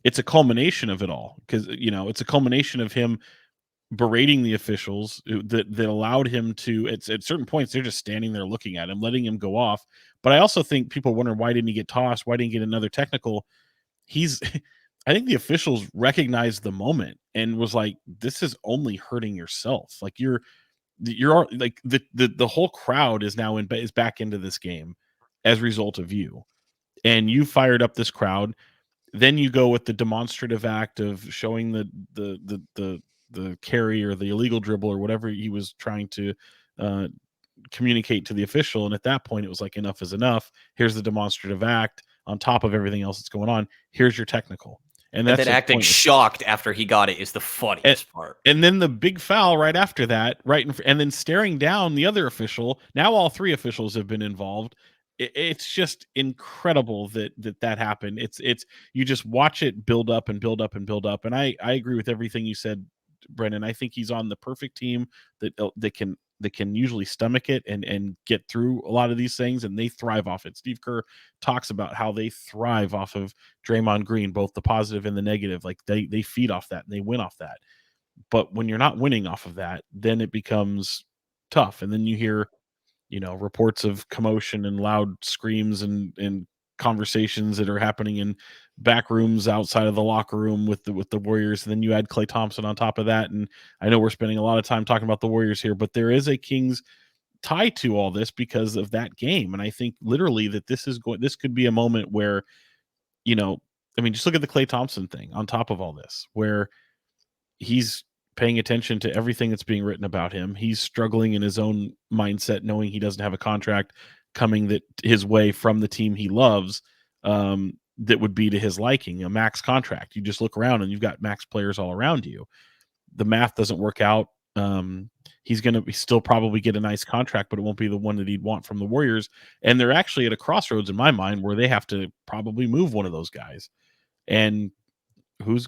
it's a culmination of it all, because it's a culmination of him berating the officials that allowed him to, at certain points, they're just standing there looking at him, letting him go off. But I also think people wonder, why didn't he get tossed? Why didn't he get another technical? I think the officials recognized the moment and was like, this is only hurting yourself. Like, you're like the whole crowd is now is back into this game as a result of you, and you fired up this crowd. Then you go with the demonstrative act of showing the carry or the illegal dribble or whatever he was trying to communicate to the official. And at that point, it was like, enough is enough. Here's the demonstrative act on top of everything else that's going on. Here's your technical. And that's then acting shocked after he got it is the funniest part. And then the big foul right after that, and then staring down the other official. Now all 3 officials have been involved. It's just incredible that happened. It's you just watch it build up and build up and build up. And I agree with everything you said Brenden. I think he's on the perfect team that can usually stomach it and get through a lot of these things, and they thrive off it. Steve Kerr talks about how they thrive off of Draymond Green, both the positive and the negative. Like they feed off that and they win off that. But when you're not winning off of that, then it becomes tough. And then you hear, reports of commotion and loud screams and conversations that are happening in back rooms outside of the locker room with the Warriors. And then you add Klay Thompson on top of that. And I know we're spending a lot of time talking about the Warriors here, but there is a Kings tie to all this because of that game. And I think literally that this could be a moment where, just look at the Klay Thompson thing on top of all this, where he's paying attention to everything that's being written about him. He's struggling in his own mindset, knowing he doesn't have a contract coming his way from the team he loves, that would be to his liking, a max contract. You just look around and you've got max players all around you. The math doesn't work out. He's going to still probably get a nice contract, but it won't be the one that he'd want from the Warriors. And they're actually at a crossroads in my mind where they have to probably move one of those guys. And who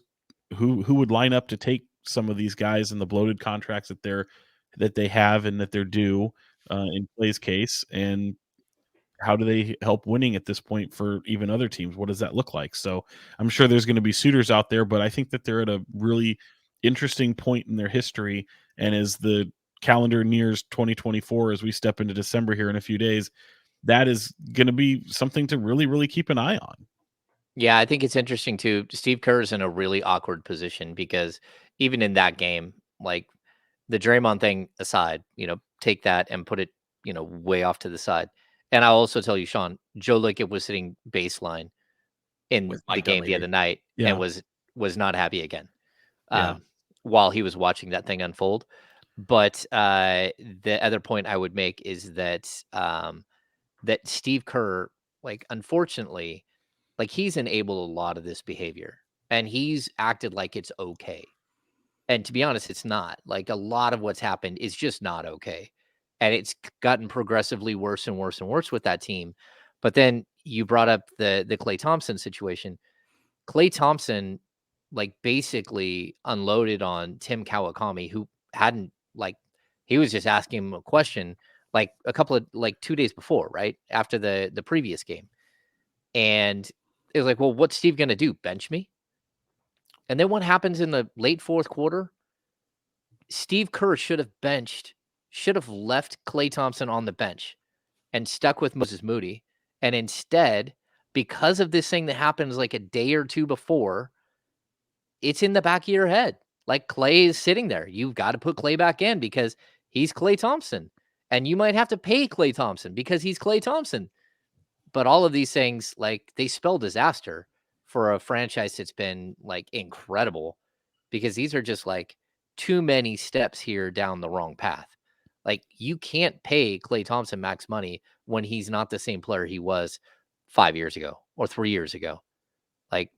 would line up to take some of these guys and the bloated contracts that they have and that they're due in Klay's case, and how do they help winning at this point for even other teams? What does that look like? So I'm sure there's going to be suitors out there, but I think that they're at a really interesting point in their history. And as the calendar nears 2024, as we step into December here in a few days, that is going to be something to really, really keep an eye on. Yeah, I think it's interesting too. Steve Kerr's in a really awkward position because even in that game, like the Draymond thing aside, take that and put it, way off to the side. And I'll also tell you, Sean, Joe Lickett was sitting baseline in With the Mike game the Dunleavy. other night Yeah. and was not happy again Yeah. while he was watching that thing unfold. But the other point I would make is that that Steve Kerr, like, unfortunately, like, he's enabled a lot of this behavior, and he's acted like it's okay. And to be honest, it's not. Like, a lot of what's happened is just not okay. And it's gotten progressively worse and worse and worse with that team. But then you brought up the Klay Thompson situation. Klay Thompson, like, basically unloaded on Tim Kawakami, who hadn't, like, he was just asking him a question, like, a couple of, like, 2 days before, right? After the previous game. And it was like, well, what's Steve going to do? Bench me? And then what happens in the late fourth quarter? Steve Kerr should have left Klay Thompson on the bench and stuck with Moses Moody. And instead, because of this thing that happens like a day or two before, it's in the back of your head. Like, Klay is sitting there. You've got to put Klay back in because he's Klay Thompson. And you might have to pay Klay Thompson because he's Klay Thompson. But all of these things, like, they spell disaster for a franchise that's been, like, incredible, because these are just, like, too many steps here down the wrong path. Like, you can't pay Klay Thompson max money when he's not the same player he was 5 years ago or 3 years ago. Like,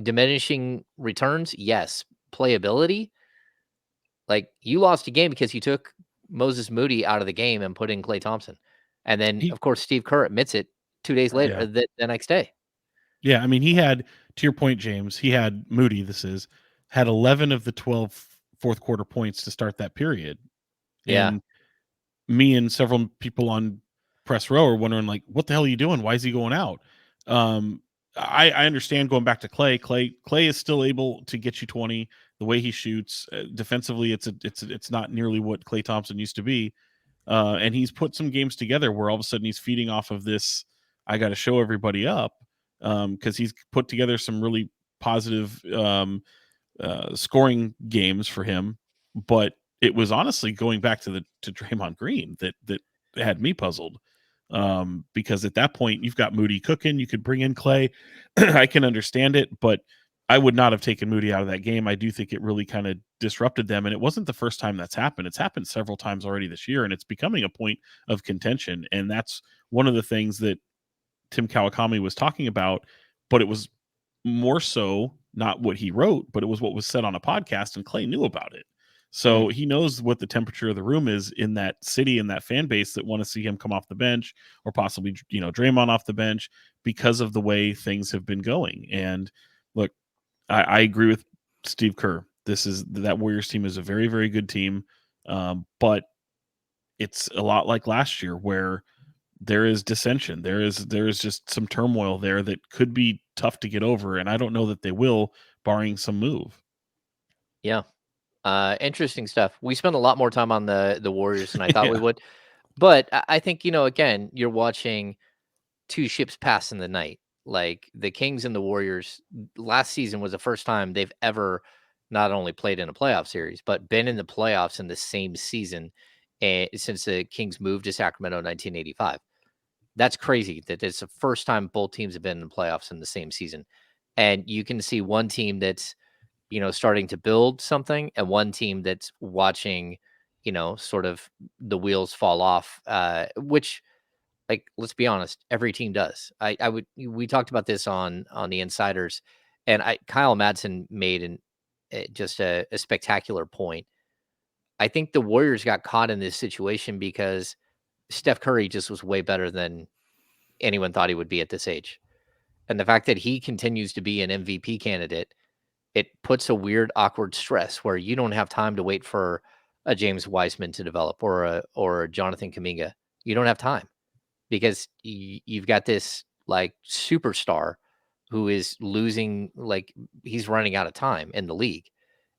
diminishing returns, yes. Playability, like, you lost a game because you took Moses Moody out of the game and put in Klay Thompson. And then, of course, Steve Kerr admits it 2 days later, Yeah. the next day. Yeah, I mean, he had, to your point, James, he had Moody, had 11 of the 12 fourth quarter points to start that period. Yeah. And me and several people on press row are wondering, like, what the hell are you doing? Why is he going out? I understand going back to Klay. Klay is still able to get you 20 the way he shoots. Defensively, it's not nearly what Klay Thompson used to be. And he's put some games together where all of a sudden he's feeding off of this. I got to show everybody up, because he's put together some really positive scoring games for him. But it was honestly going back to Draymond Green that had me puzzled, because at that point you've got Moody cooking. You could bring in Klay. I can understand it, but I would not have taken Moody out of that game. I do think it really kind of disrupted them, and it wasn't the first time that's happened. It's happened several times already this year, and it's becoming a point of contention. And that's one of the things that Tim Kawakami was talking about, but it was more so not what he wrote, but it was what was said on a podcast, and Klay knew about it. So he knows what the temperature of the room is in that city and that fan base that want to see him come off the bench, or possibly, Draymond off the bench, because of the way things have been going. And look, I agree with Steve Kerr. that Warriors team is a very, very good team. But it's a lot like last year where there is dissension. There is just some turmoil there that could be tough to get over. And I don't know that they will, barring some move. Yeah. Interesting stuff. We spent a lot more time on the Warriors than I thought we Yeah. would. But I think, again, you're watching two ships pass in the night. Like the Kings and the Warriors last season was the first time they've ever not only played in a playoff series, but been in the playoffs in the same season since the Kings moved to Sacramento in 1985. That's crazy that it's the first time both teams have been in the playoffs in the same season. And you can see one team that's, starting to build something and one team that's watching, sort of the wheels fall off, which, like, let's be honest, every team does. We talked about this on the Insiders, and Kyle Madsen made just a spectacular point. I think the Warriors got caught in this situation because Steph Curry just was way better than anyone thought he would be at this age. And the fact that he continues to be an MVP candidate, it puts a weird, awkward stress where you don't have time to wait for a James Wiseman to develop or a Jonathan Kuminga. You don't have time because you've got this like superstar who is losing, like he's running out of time in the league.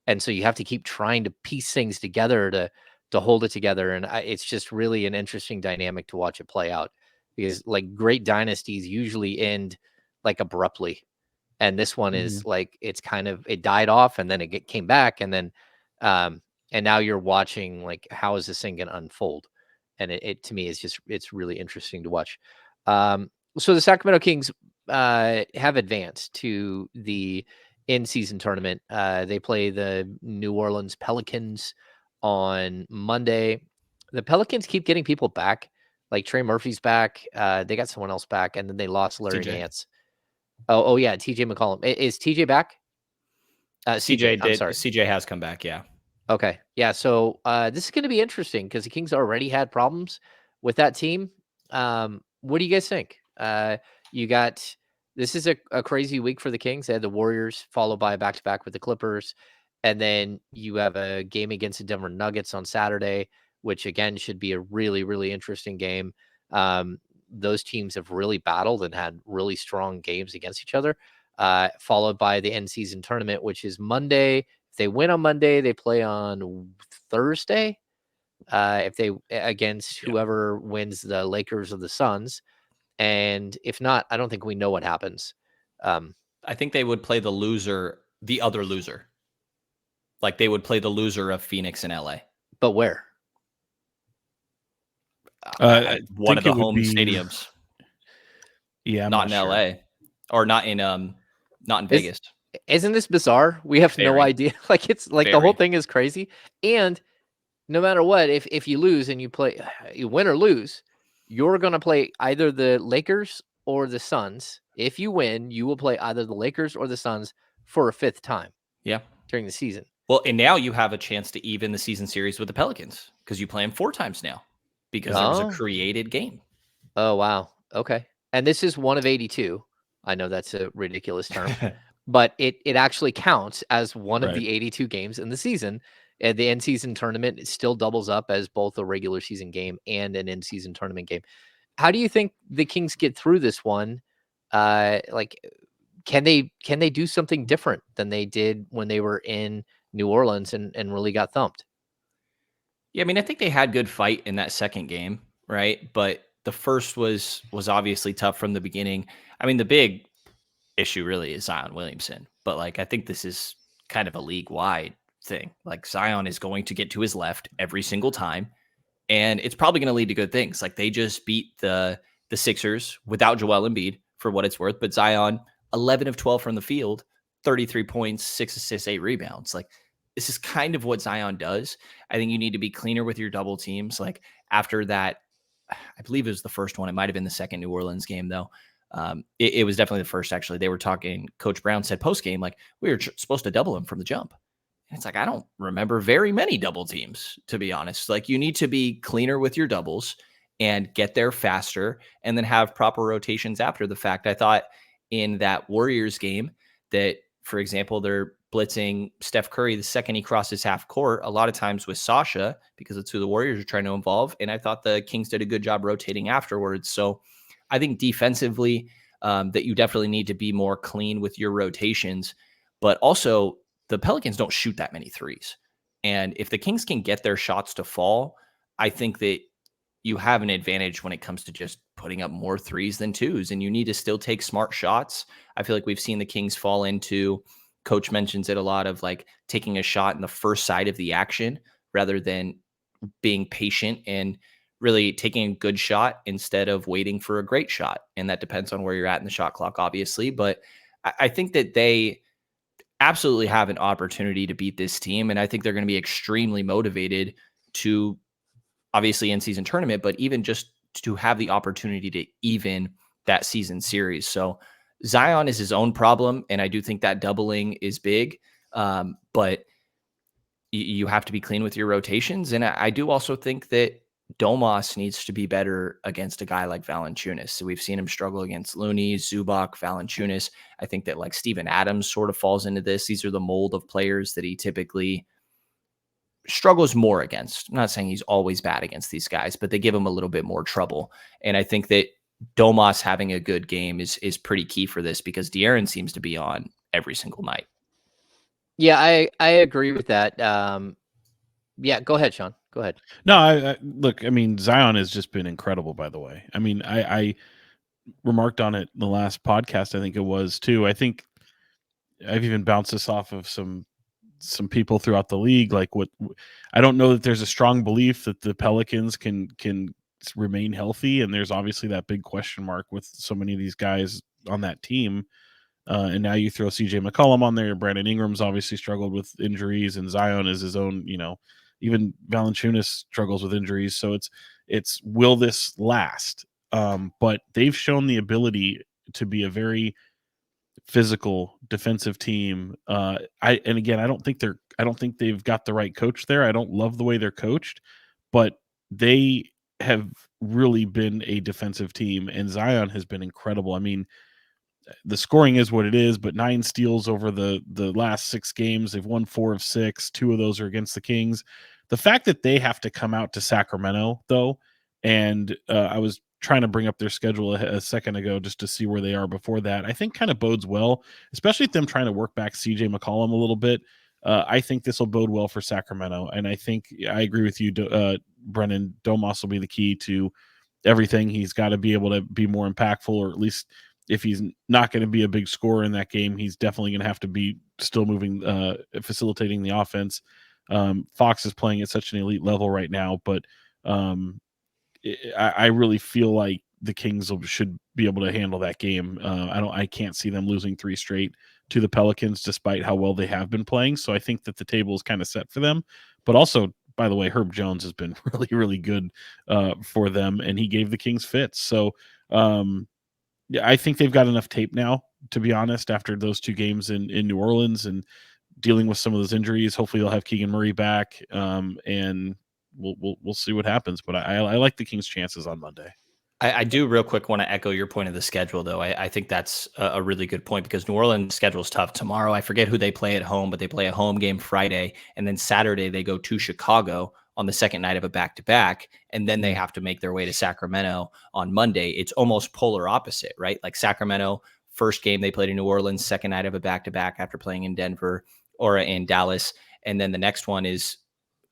And so you have to keep trying to piece things together to hold it together. And it's just really an interesting dynamic to watch it play out because like great dynasties usually end like abruptly, and this one is like it died off and then it came back, and then and now you're watching like how is this thing going to unfold, and it to me is just it's really interesting to watch. So the Sacramento Kings have advanced to the in-season tournament. They play the New Orleans Pelicans on Monday. The Pelicans keep getting people back, like Trey Murphy's back. They got someone else back, and then they lost Larry TJ. Nance. Oh yeah, TJ McCollum. Is TJ back? CJ. I'm sorry. CJ has come back. Yeah. Okay. Yeah. So this is going to be interesting because the Kings already had problems with that team. What do you guys think? You got this is a crazy week for the Kings. They had the Warriors followed by a back-to-back with the Clippers, and then you have a game against the Denver Nuggets on Saturday, which again should be a really, really interesting game. Those teams have really battled and had really strong games against each other. Followed by the end season tournament, which is Monday. If they win on Monday, they play on Thursday. If they against whoever wins the Lakers or the Suns, and if not, I don't think we know what happens. I think they would play the other loser. Like they would play the loser of Phoenix and LA. But where? One of the home stadiums. Yeah, I'm not in sure. LA or not in Vegas. Isn't this bizarre? We have no idea. Like it's like the whole thing is crazy. And no matter what, if you lose and you win or lose, you're going to play either the Lakers or the Suns. If you win, you will play either the Lakers or the Suns for a fifth time. Yeah. During the season. Well, and now you have a chance to even the season series with the Pelicans because you play them 4 times now because there was a created game. Oh, wow. Okay. And this is one of 82. I know that's a ridiculous term, but it actually counts as one of the 82 games in the season. And the in-season tournament, it still doubles up as both a regular season game and an in-season tournament game. How do you think the Kings get through this one? Like, can they do something different than they did when they were in New Orleans and really got thumped? Yeah, I mean, I think they had good fight in that second game, right? But the first was obviously tough from the beginning. I mean, the big issue really is Zion Williamson, but like I think this is kind of a league-wide thing. Like Zion is going to get to his left every single time, and it's probably going to lead to good things. Like they just beat the Sixers without Joel Embiid for what it's worth, but Zion 11 of 12 from the field, 33 points, 6 assists, 8 rebounds. Like this is kind of what Zion does. I think you need to be cleaner with your double teams. Like after that, I believe it was the first one. It might have been the second New Orleans game though. It was definitely the first, actually. They were talking, Coach Brown said post-game, like, we were supposed to double him from the jump. And it's like, I don't remember very many double teams, to be honest. Like, you need to be cleaner with your doubles and get there faster and then have proper rotations after the fact. I thought in that Warriors game that, for example, their blitzing Steph Curry the second he crosses half court, a lot of times with Sasha, because it's who the Warriors are trying to involve. And I thought the Kings did a good job rotating afterwards. So I think defensively, that you definitely need to be more clean with your rotations. But also, the Pelicans don't shoot that many threes. And if the Kings can get their shots to fall, I think that you have an advantage when it comes to just putting up more threes than twos, and you need to still take smart shots. I feel like we've seen the Kings fall into, coach mentions it a lot, of like taking a shot in the first side of the action rather than being patient and really taking a good shot instead of waiting for a great shot. And that depends on where you're at in the shot clock, obviously. But I think that they absolutely have an opportunity to beat this team. And I think they're going to be extremely motivated to, obviously, in-season tournament, but even just to have the opportunity to even that season series. So Zion is his own problem, and I do think that doubling is big, but you have to be clean with your rotations. And I do also think that Domas needs to be better against a guy like Valanciunas. So we've seen him struggle against Looney, Zubac, Valanciunas. I think that like Steven Adams sort of falls into this. These are the mold of players that he typically struggles more against. I'm not saying he's always bad against these guys, but they give him a little bit more trouble. And I think that Domas having a good game is pretty key for this, because De'Aaron seems to be on every single night. Yeah, I agree with that. Yeah, go ahead, Sean. Go ahead. No, I look, I mean, Zion has just been incredible, by the way. I mean, I remarked on it in the last podcast, I think it was too. I think I've even bounced this off of some people throughout the league. Like, what, I don't know that there's a strong belief that the Pelicans can remain healthy, and there's obviously that big question mark with so many of these guys on that team. And now you throw CJ McCollum on there. Brandon Ingram's obviously struggled with injuries, and Zion is his own, even Valanciunas struggles with injuries. So it's will this last? But they've shown the ability to be a very physical defensive team. I don't think they've got the right coach there. I don't love the way they're coached, but they have really been a defensive team, and Zion has been incredible. I mean, the scoring is what it is, but 9 steals over the last 6 games. They've won 4 of 6. 2 of those are against the Kings. The fact that they have to come out to Sacramento, though, and I was trying to bring up their schedule a second ago just to see where they are before that, I think kind of bodes well, especially them trying to work back CJ McCollum a little bit. I think this will bode well for Sacramento, and I think I agree with you, Brennan. Domas will be the key to everything. He's got to be able to be more impactful, or at least, if he's not going to be a big scorer in that game, he's definitely going to have to be still moving, facilitating the offense. Fox is playing at such an elite level right now, but I really feel like the Kings should be able to handle that game. I can't see them losing 3 straight to the Pelicans, despite how well they have been playing. So I think that the table is kind of set for them. But also, by the way, Herb Jones has been really, really good for them, and he gave the Kings fits. So yeah, I think they've got enough tape now, to be honest, after those 2 games in New Orleans and dealing with some of those injuries. Hopefully they'll have Keegan Murray back, and we'll see what happens. But I like the Kings' chances on Monday. I do real quick want to echo your point of the schedule, though. I think that's a really good point, because New Orleans' schedule is tough. Tomorrow, I forget who they play at home, but they play a home game Friday, and then Saturday they go to Chicago on the second night of a back-to-back, and then they have to make their way to Sacramento on Monday. It's almost polar opposite, right? Like Sacramento, first game they played in New Orleans, second night of a back-to-back after playing in Denver or in Dallas, and then the next one is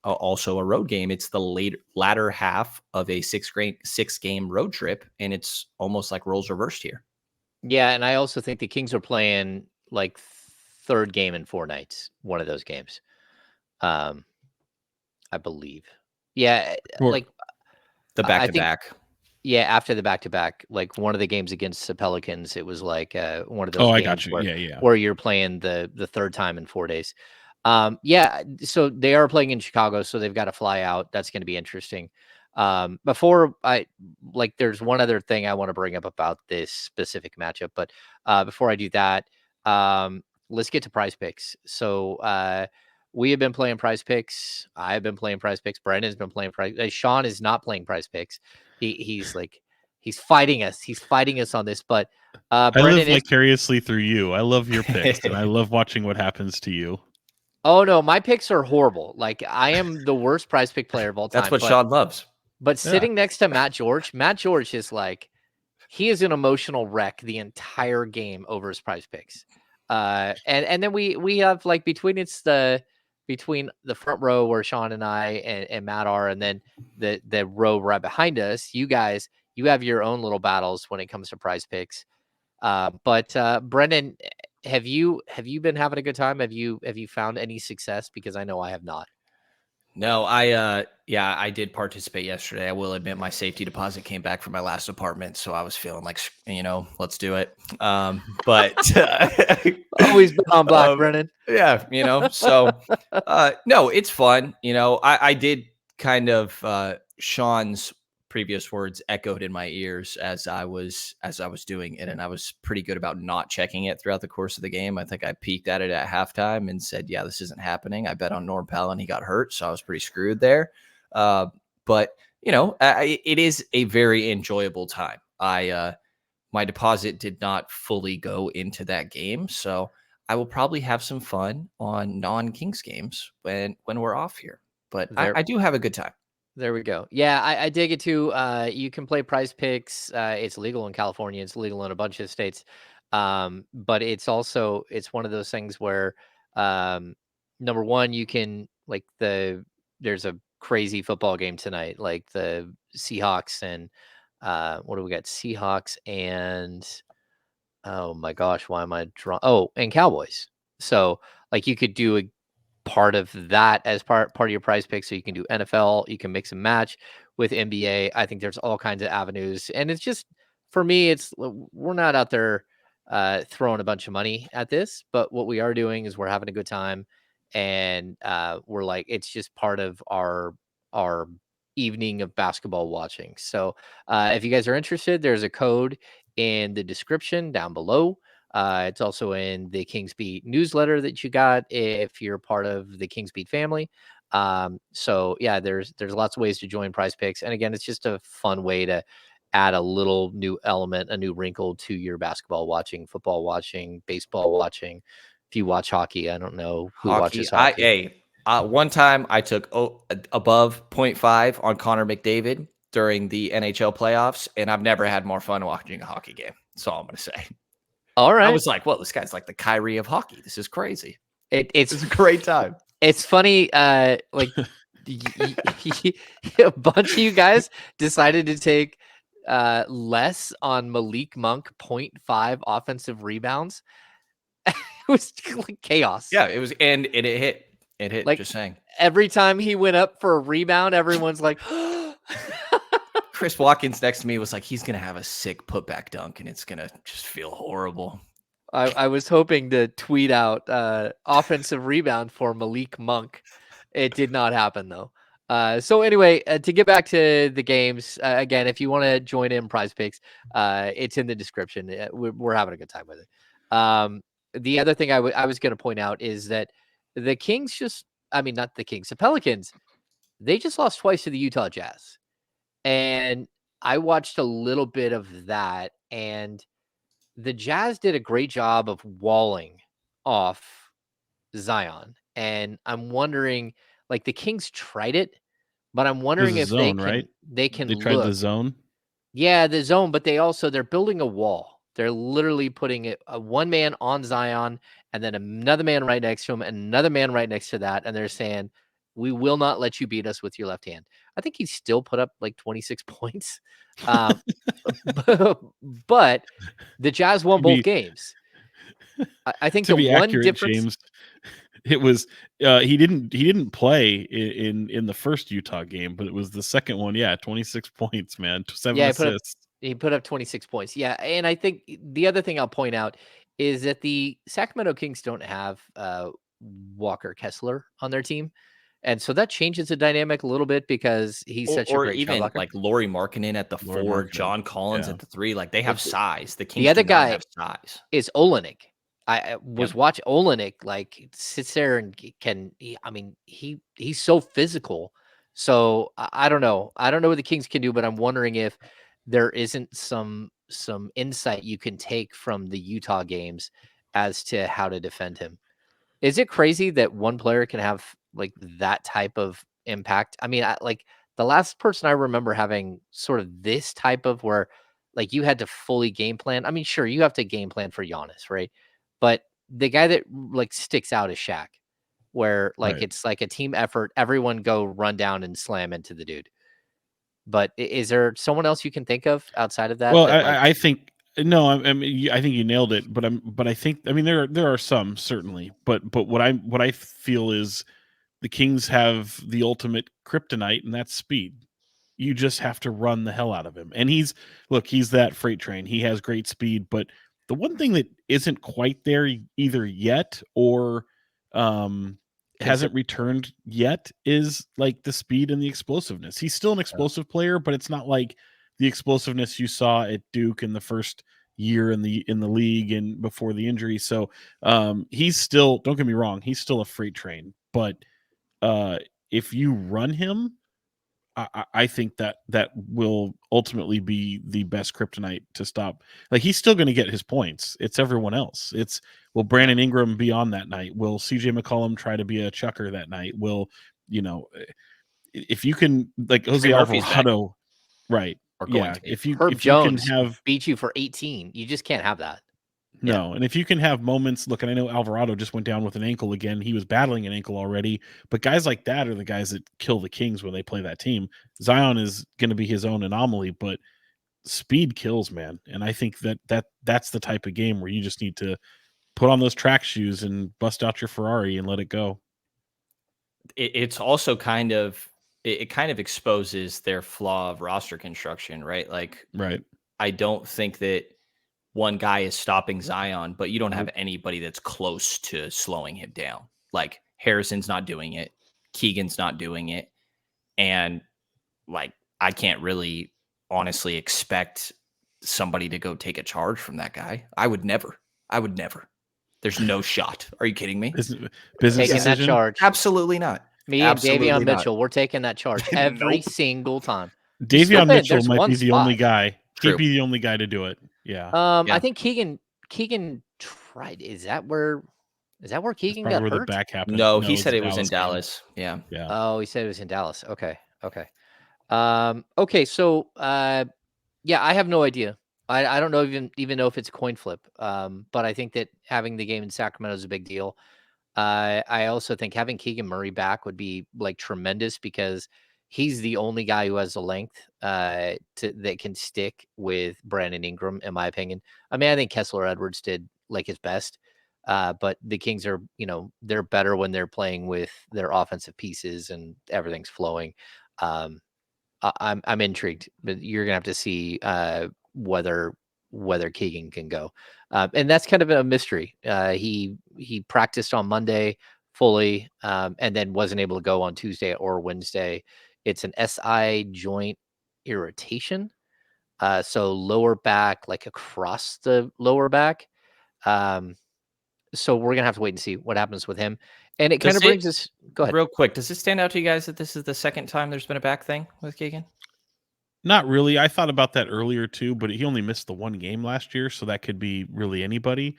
also a road game. It's the latter half of a 6-game road trip, and it's almost like roles reversed here. Yeah, and I also think the Kings are playing like third game in 4 nights, one of those games. I believe. Yeah, like the back-to-back. Yeah, after the back-to-back, like one of the games against the Pelicans, it was like one of those Oh, games I got you. where, where you're playing the third time in 4 days. Yeah, so they are playing in Chicago, so they've got to fly out. That's going to be interesting. Before I there's one other thing I want to bring up about this specific matchup, but before I do that, let's get to Prize Picks. So we have been playing Prize Picks. I've been playing Prize Picks. Brendan's been playing Prize. Sean is not playing Prize Picks. He's like He's fighting us. He's fighting us on this. But I live Brenden, vicariously through you. I love your picks, and I love watching what happens to you. oh no, my picks are horrible. Like I am the worst prize pick player of all time. That's what Sean loves. But sitting next to Matt George is like, he is an emotional wreck the entire game over his prize picks. And then we have like between the front row where Sean and I and Matt are, and then the row right behind us, you guys, you have your own little battles when it comes to prize picks. But Brenden, have you been having a good time? Have you found any success? Because I know I have not. No, I did participate yesterday. I will admit my safety deposit came back from my last apartment, so I was feeling like, let's do it. But always been on block, Brenden. Yeah, so no, it's fun. I did kind of Sean's previous words echoed in my ears as I was doing it, and I was pretty good about not checking it throughout the course of the game. I think I peeked at it at halftime and said, "Yeah, this isn't happening." I bet on Norm Powell and he got hurt, so I was pretty screwed there. But it is a very enjoyable time. My deposit did not fully go into that game, so I will probably have some fun on non-Kings games when we're off here. But I do have a good time. There we go. Yeah, I dig it too. You can play prize picks. It's legal in California. It's legal in a bunch of states. But it's one of those things where, number one, you can there's a crazy football game tonight, like the Seahawks and what do we got? Seahawks and oh my gosh, why am I drawing? Oh, and Cowboys. So like you could do a part of that as part of your prize pick. So you can do NFL, you can mix and match with NBA. I think there's all kinds of avenues. And it's just, for me, we're not out there throwing a bunch of money at this, but what we are doing is we're having a good time. And we're like, it's just part of our evening of basketball watching. So if you guys are interested, there's a code in the description down below. It's also in the Kings Beat newsletter that you got if you're part of the Kings Beat family. So yeah, there's lots of ways to join Prize Picks, and again, it's just a fun way to add a little new element, a new wrinkle to your basketball watching, football watching, baseball watching. If you watch hockey, I don't know who watches hockey. One time I took above 0.5 on Connor McDavid during the NHL playoffs, and I've never had more fun watching a hockey game. That's all I'm going to say. All right. I was like, well, this guy's like the Kyrie of hockey. This is crazy. It's a great time. It's funny. Like a bunch of you guys decided to take less on Malik Monk 0.5 offensive rebounds. It was like chaos. Yeah, it was, and it hit. It hit. Like, just saying. Every time he went up for a rebound, everyone's like, Chris Watkins next to me was like, he's going to have a sick putback dunk, and it's going to just feel horrible. I was hoping to tweet out offensive rebound for Malik Monk. It did not happen, though. So anyway, to get back to the games, again, if you want to join in Prize Picks, it's in the description. We're having a good time with it. The other thing I was going to point out is that the Kings not the Kings, the Pelicans, they just lost twice to the Utah Jazz. And I watched a little bit of that, and the Jazz did a great job of walling off Zion. And I'm wondering, like, the Kings tried it, but I'm wondering if zone, they can They tried the zone. Yeah, the zone, but they're building a wall. They're literally putting a one man on Zion and then another man right next to him and another man right next to that. And they're saying, we will not let you beat us with your left hand. I think he still put up like 26 points. But the Jazz won both games. I think to the be one accurate, difference, James, it was he didn't play in the first Utah game, but it was the second one. Yeah, 26 points, man, 7 assists. He put up 26 points. Yeah, and I think the other thing I'll point out is that the Sacramento Kings don't have Walker Kessler on their team. And so that changes the dynamic a little bit because he's such a great shot blocker. Like Lauri Markkanen at the 4, John Collins at the 3. Like they have size. The Kings other guy have size. Is Olenek. I was watching Olenek, like sits there and he's so physical. So I don't know. I don't know what the Kings can do, but I'm wondering if there isn't some insight you can take from the Utah games as to how to defend him. Is it crazy that one player can have like that type of impact? I mean, like the last person I remember having sort of this type of where like you had to fully game plan. I mean, sure, you have to game plan for Giannis, right? But the guy that like sticks out is Shaq, where like Right. it's like a team effort. Everyone go run down and slam into the dude. But is there someone else you can think of outside of that? Well, That like I think no, I mean, I think you nailed it. But I think, I mean, there are some certainly, but what I feel is the Kings have the ultimate kryptonite, and that's speed. You just have to run the hell out of him. And he's that freight train. He has great speed, but the one thing that isn't quite there either yet or consistent? hasn't returned yet is like the speed and the explosiveness. He's still an explosive player, but it's not like the explosiveness you saw at Duke in the first year in the league and before the injury. So he's still, don't get me wrong, he's still a freight train, but if you run him, I think that will ultimately be the best kryptonite to stop. Like, he's still going to get his points. It's everyone else. It's, will Brandon Ingram be on that night? Will CJ McCollum try to be a chucker that night? Will, if you can, like Jose Murphy's back. Alvarado, right? Or going Yeah, to be. if you Herb can Jones have beat you for 18. You just can't have that. no, and if you can have moments, look, and I know Alvarado just went down with an ankle again. He was battling an ankle already, but guys like that are the guys that kill the Kings when they play that team. Zion is going to be his own anomaly, but speed kills, man. And I think that's the type of game where you just need to put on those track shoes and bust out your Ferrari and let it go. It's also kind of, it kind of exposes their flaw of roster construction, right? Like, Right. I don't think that one guy is stopping Zion, but you don't have Nope. anybody that's close to slowing him down. Like, Harrison's not doing it, Keegan's not doing it, and like, I can't really honestly expect somebody to go take a charge from that guy. I would never. There's no shot. Are you kidding me? Business Taking that decision. charge. Absolutely not. Me Absolutely and Davion not. Mitchell, we're taking that charge every Nope. single time. He's still Davion been, Mitchell there's might one be the only spot. guy. True. He'd be the only guy to do it. Yeah. Yeah. I think Keegan tried. Is that where Keegan Probably got where the hurt? back happened. No, he it's said a it was in game. Dallas. Yeah. Yeah. Oh, he said it was in Dallas. Okay. Okay. So, yeah, I have no idea. I don't know even know if it's a coin flip. But I think that having the game in Sacramento is a big deal. I also think having Keegan Murray back would be like tremendous because he's the only guy who has the length that can stick with Brandon Ingram, in my opinion. I mean, I think Kessler Edwards did like his best, but the Kings are, they're better when they're playing with their offensive pieces and everything's flowing. I'm intrigued, but you're gonna have to see whether Keegan can go, and that's kind of a mystery. He practiced on Monday fully, and then wasn't able to go on Tuesday or Wednesday. It's an SI joint irritation, so lower back, like across the lower back. So we're gonna have to wait and see what happens with him. And it kind of brings us. Go ahead. Real quick, does it stand out to you guys that this is the second time there's been a back thing with Keegan? Not really. I thought about that earlier too, but he only missed the one game last year, so that could be really anybody.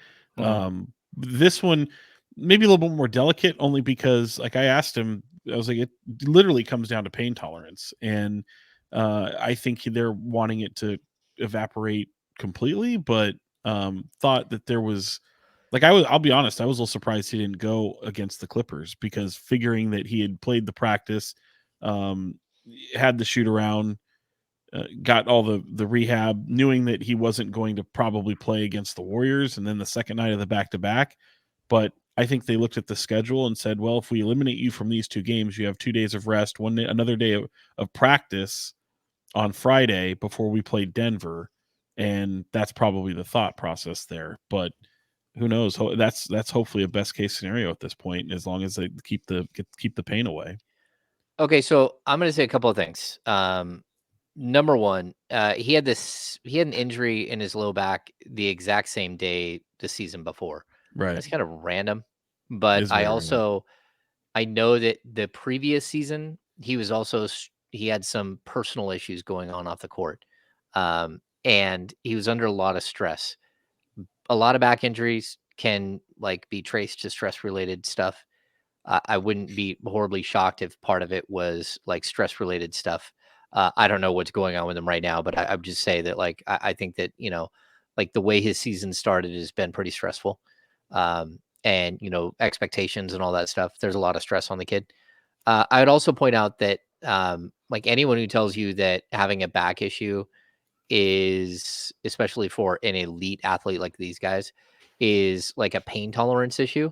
This one maybe a little bit more delicate, only because, like, I asked him, I was like, it literally comes down to pain tolerance, and I think they're wanting it to evaporate completely, but thought that there was, like, I'll be honest, I was a little surprised he didn't go against the Clippers, because figuring that he had played the practice, had the shoot around, got all the rehab, knowing that he wasn't going to probably play against the Warriors, and then the second night of the back-to-back. But I think they looked at the schedule and said, well, if we eliminate you from these two games, you have 2 days of rest, another day of practice on Friday before we play Denver. And that's probably the thought process there. But who knows? That's hopefully a best case scenario at this point, as long as they keep the pain away. Okay, so I'm going to say a couple of things. Number one, he had an injury in his low back the exact same day the season before. Right. That's kind of random, but I know that the previous season he had some personal issues going on off the court. And he was under a lot of stress. A lot of back injuries can like be traced to stress related stuff. I wouldn't be horribly shocked if part of it was like stress related stuff. I don't know what's going on with him right now, but I would just say that like I think that like the way his season started has been pretty stressful, and expectations and all that stuff. There's a lot of stress on the kid. I would also point out that like anyone who tells you that having a back issue is, especially for an elite athlete like these guys, is like a pain tolerance issue.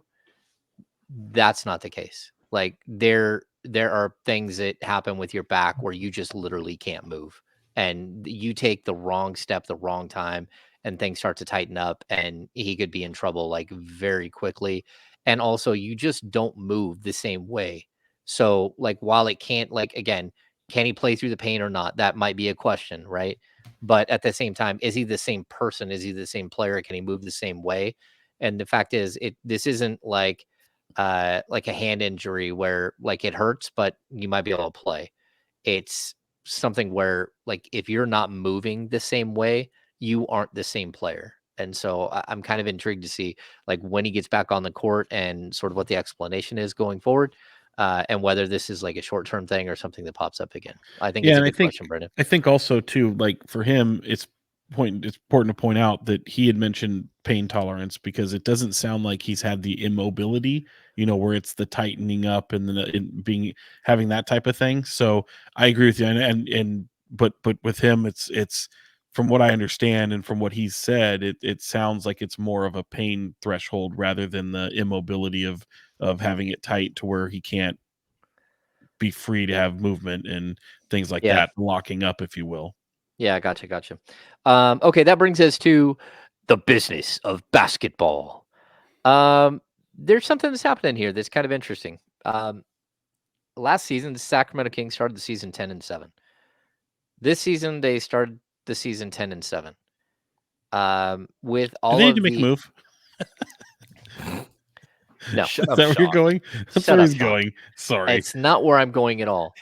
That's not the case. Like there are things that happen with your back where you just literally can't move, and you take the wrong step the wrong time and things start to tighten up and he could be in trouble like very quickly. And also you just don't move the same way. So like while it can't, like, again, can he play through the pain or not? That might be a question, right? But at the same time, is he the same person? Is he the same player? Can he move the same way? And the fact is, this isn't like a hand injury where like it hurts, but you might be able to play. It's something where like if you're not moving the same way, you aren't the same player. And so I'm kind of intrigued to see like when he gets back on the court and sort of what the explanation is going forward, and whether this is like a short term thing or something that pops up again. I think Yeah, it's a and good question, Brendan. I think also too, like for him, it's important to point out that he had mentioned pain tolerance because it doesn't sound like he's had the immobility, where it's the tightening up and being having that type of thing. So I agree with you, but with him, it's from what I understand and from what he's said, it sounds like it's more of a pain threshold rather than the immobility of having it tight to where he can't be free to have movement and things like Yeah. that, locking up, if you will. Yeah. Gotcha. Okay. That brings us to the business of basketball. Um, there's something that's happening here that's kind of interesting. Last season, the Sacramento Kings started the season 10-7. This season, they started the season 10-7. With Do all they need to of make a the move? no, Shut Is up, that where you're Sean. going? That's shut where up, he's Sean. going. Sorry. It's not where I'm going at all.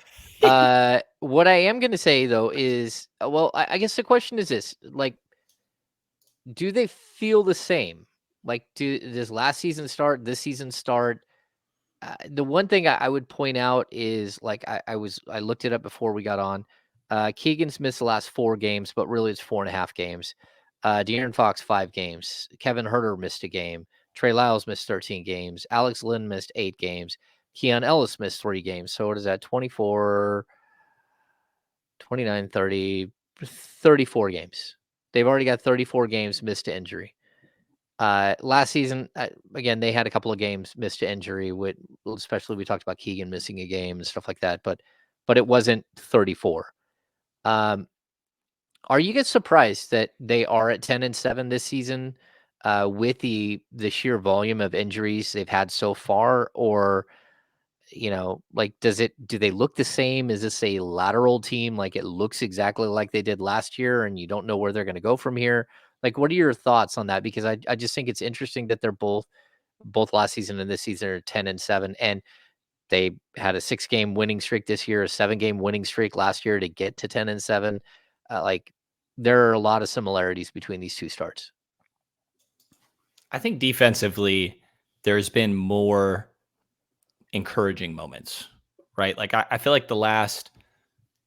What I am going to say though is, well, I guess the question is this: like, do they feel the same? Like, does last season start? This season start? The one thing I would point out is like I looked it up before we got on. Keegan's missed the last 4 games, but really it's 4.5 games. De'Aaron Fox 5 games. Kevin Herter missed a game. Trey Lyles missed 13 games. Alex Lynn missed 8 games. Keon Ellis missed 3 games. So what is that? 24, 29, 30, 34 games. They've already got 34 games missed to injury. Last season, again, they had a couple of games missed to injury. With especially we talked about Keegan missing a game and stuff like that, but it wasn't 34. Um, are you guys surprised that they are at 10-7 this season, with the sheer volume of injuries they've had so far, or like do they look the same? Is this a lateral team? Like it looks exactly like they did last year, and you don't know where they're going to go from here. Like, what are your thoughts on that? Because I just think it's interesting that they're both last season and this season are 10-7, and they had a 6-game winning streak this year, a 7-game winning streak last year to get to 10-7. Like there are a lot of similarities between these two starts. I think defensively, there's been more encouraging moments, right? Like I feel like the last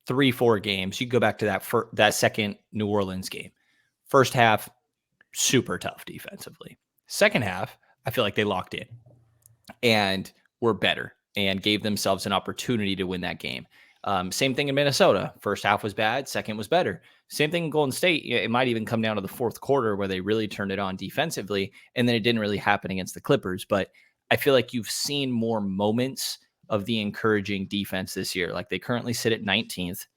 3-4 games, you go back to that second New Orleans game. First half, super tough defensively. Second half, I feel like they locked in and were better and gave themselves an opportunity to win that game. Same thing in Minnesota. First half was bad. Second was better. Same thing in Golden State. It might even come down to the fourth quarter where they really turned it on defensively, and then it didn't really happen against the Clippers. But I feel like you've seen more moments of the encouraging defense this year. Like they currently sit at 19th,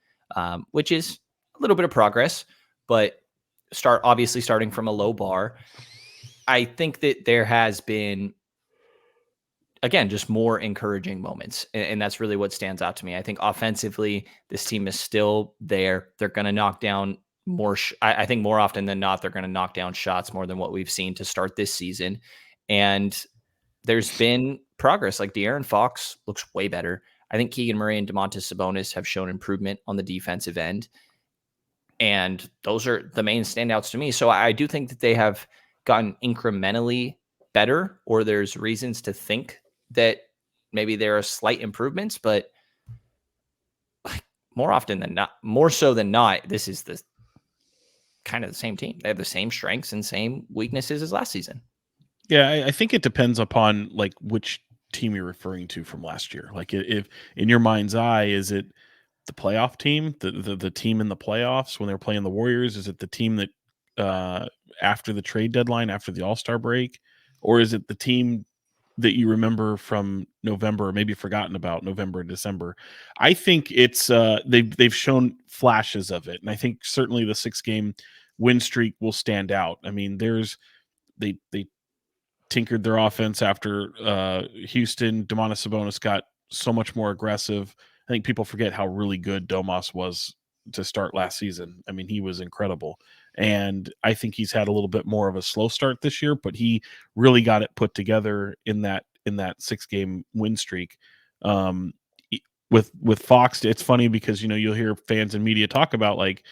which is a little bit of progress, but starting from a low bar. I think that there has been, again, just more encouraging moments. And that's really what stands out to me. I think offensively, this team is still there. They're going to knock down more. I think more often than not, they're going to knock down shots more than what we've seen to start this season. And there's been progress. Like De'Aaron Fox looks way better. I think Keegan Murray and Domantas Sabonis have shown improvement on the defensive end. And those are the main standouts to me. So I do think that they have gotten incrementally better, or there's reasons to think that maybe there are slight improvements, but more often than not, more so than not, this is the kind of the same team. They have the same strengths and same weaknesses as last season. Yeah, I think it depends upon like which team you're referring to from last year. Like if in your mind's eye, is it the playoff team, the team in the playoffs when they're playing the Warriors? Is it the team that after the trade deadline, after the All-Star break, or is it the team that you remember from November, or maybe forgotten about November and December? I think it's they've shown flashes of it, and I think certainly the 6-game win streak will stand out. I mean, they tinkered their offense after Houston. Domantas Sabonis got so much more aggressive. I think people forget how really good Domas was to start last season. I mean, he was incredible. And I think he's had a little bit more of a slow start this year, but he really got it put together in that 6-game win streak. With Fox, it's funny because you'll hear fans and media talk about like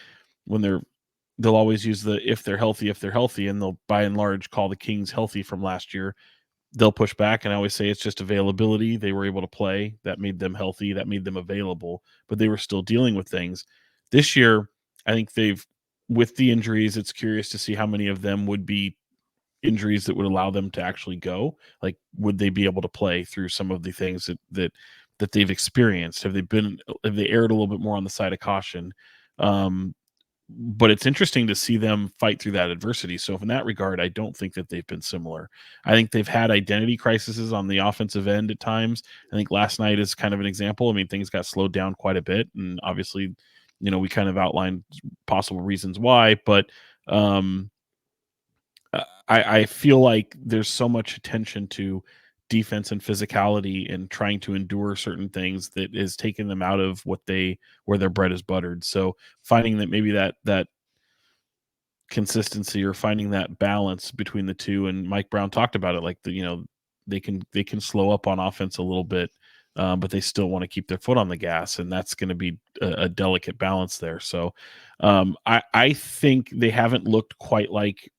when they'll always use the if they're healthy, and they'll by and large call the Kings healthy from last year. They'll push back, and I always say it's just availability. They were able to play. That made them healthy. That made them available, but they were still dealing with things. This year, I think with the injuries, it's curious to see how many of them would be injuries that would allow them to actually go. Like, would they be able to play through some of the things that they've experienced? Have they erred a little bit more on the side of caution? But it's interesting to see them fight through that adversity. So in that regard, I don't think that they've been similar. I think they've had identity crises on the offensive end at times. I think last night is kind of an example. I mean, things got slowed down quite a bit, and obviously, we kind of outlined possible reasons why, but I feel like there's so much attention to defense and physicality and trying to endure certain things that is taking them out of where their bread is buttered. So finding that maybe that consistency or finding that balance between the two, and Mike Brown talked about it, like they can slow up on offense a little bit, but they still want to keep their foot on the gas, and that's going to be a delicate balance there. So I think they haven't looked quite like,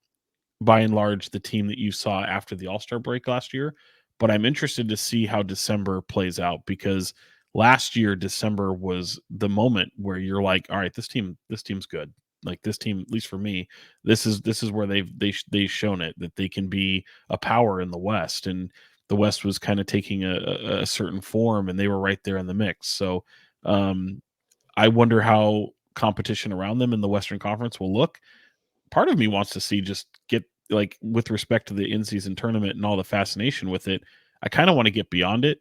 by and large, the team that you saw after the All-Star break last year. But I'm interested to see how December plays out, because last year December was the moment where you're like, all right, this team's good. Like, this team, at least for me, this is where they've shown it that they can be a power in the West, and the West was kind of taking a certain form, and they were right there in the mix. So I wonder how competition around them in the Western Conference will look. Part of me wants to see, just get, like, with respect to the in-season tournament and all the fascination with it, I kind of want to get beyond it,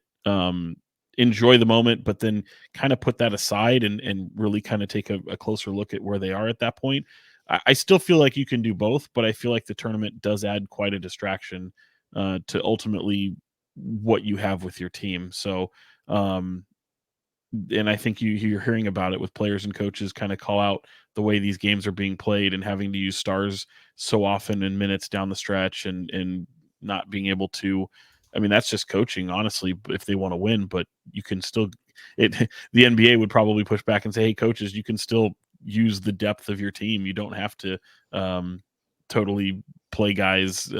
enjoy the moment, but then kind of put that aside and really kind of take a closer look at where they are at that point. I still feel like you can do both, but I feel like the tournament does add quite a distraction to ultimately what you have with your team. So and I think you're hearing about it with players and coaches kind of call out the way these games are being played, and having to use stars so often in minutes down the stretch, and not being able to. I mean, that's just coaching, honestly, if they want to win. But you can still, the NBA would probably push back and say, hey, coaches, you can still use the depth of your team. You don't have to totally play guys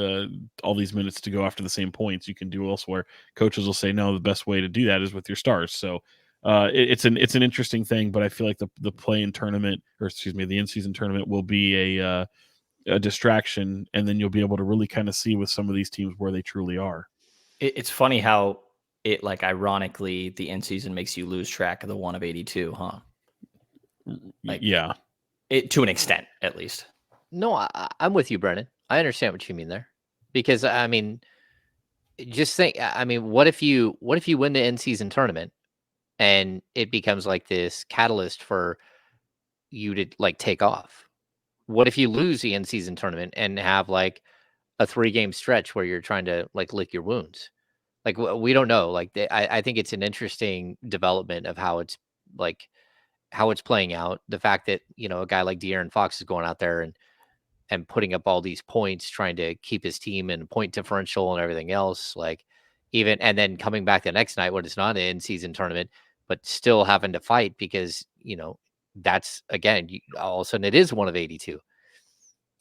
all these minutes to go after the same points. You can do elsewhere. Coaches will say, no, the best way to do that is with your stars. So it's an interesting thing, but I feel like the play-in tournament, or excuse me, the in-season tournament will be a distraction, and then you'll be able to really kind of see with some of these teams where they truly are. It's funny how it, like, ironically, the end season makes you lose track of the one of 82, huh? Like, yeah, to an extent, at least. No, I'm with you, Brennan. I understand what you mean there, because I mean, just think. I mean, what if you win the in-season tournament and it becomes like this catalyst for you to like take off? What if you lose the in-season tournament and have like a 3-game stretch where you're trying to like lick your wounds? Like, we don't know. Like, I think it's an interesting development of how it's like how it's playing out. The fact that a guy like De'Aaron Fox is going out there and putting up all these points, trying to keep his team in point differential and everything else. Like, even and then coming back the next night when it's not an in-season tournament, but still having to fight because that's again, all of a sudden it is one of 82.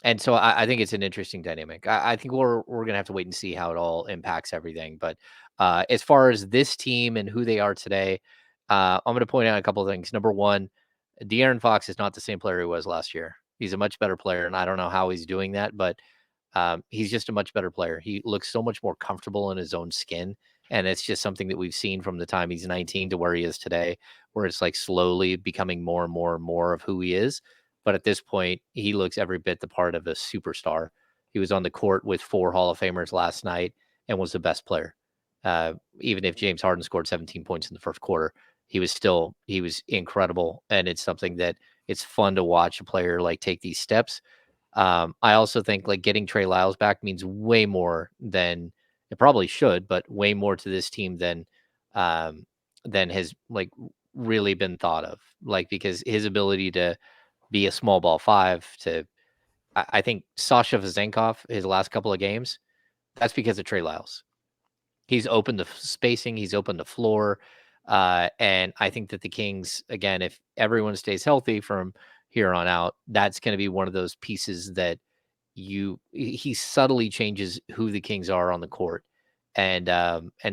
And so I think it's an interesting dynamic. I think we're gonna have to wait and see how it all impacts everything. But as far as this team and who they are today, I'm gonna point out a couple of things. Number one, De'Aaron Fox is not the same player he was last year. He's a much better player, and I don't know how he's doing that, but he's just a much better player. He looks so much more comfortable in his own skin, and it's just something that we've seen from the time he's 19 to where he is today, where it's like slowly becoming more and more and more of who he is. But at this point, he looks every bit the part of a superstar. He was on the court with 4 Hall of Famers last night and was the best player. Even if James Harden scored 17 points in the first quarter, he was incredible. And it's something that it's fun to watch a player like take these steps. I also think like getting Trey Lyles back means way more than it probably should, but way more to this team than has like really been thought of. Like because his ability to be a small ball 5 to I think Sasha Vezenkov his last couple of games, that's because of Trey Lyles. He's opened the spacing, he's opened the floor. And I think that the Kings, again, if everyone stays healthy from here on out, that's going to be one of those pieces that he subtly changes who the Kings are on the court. And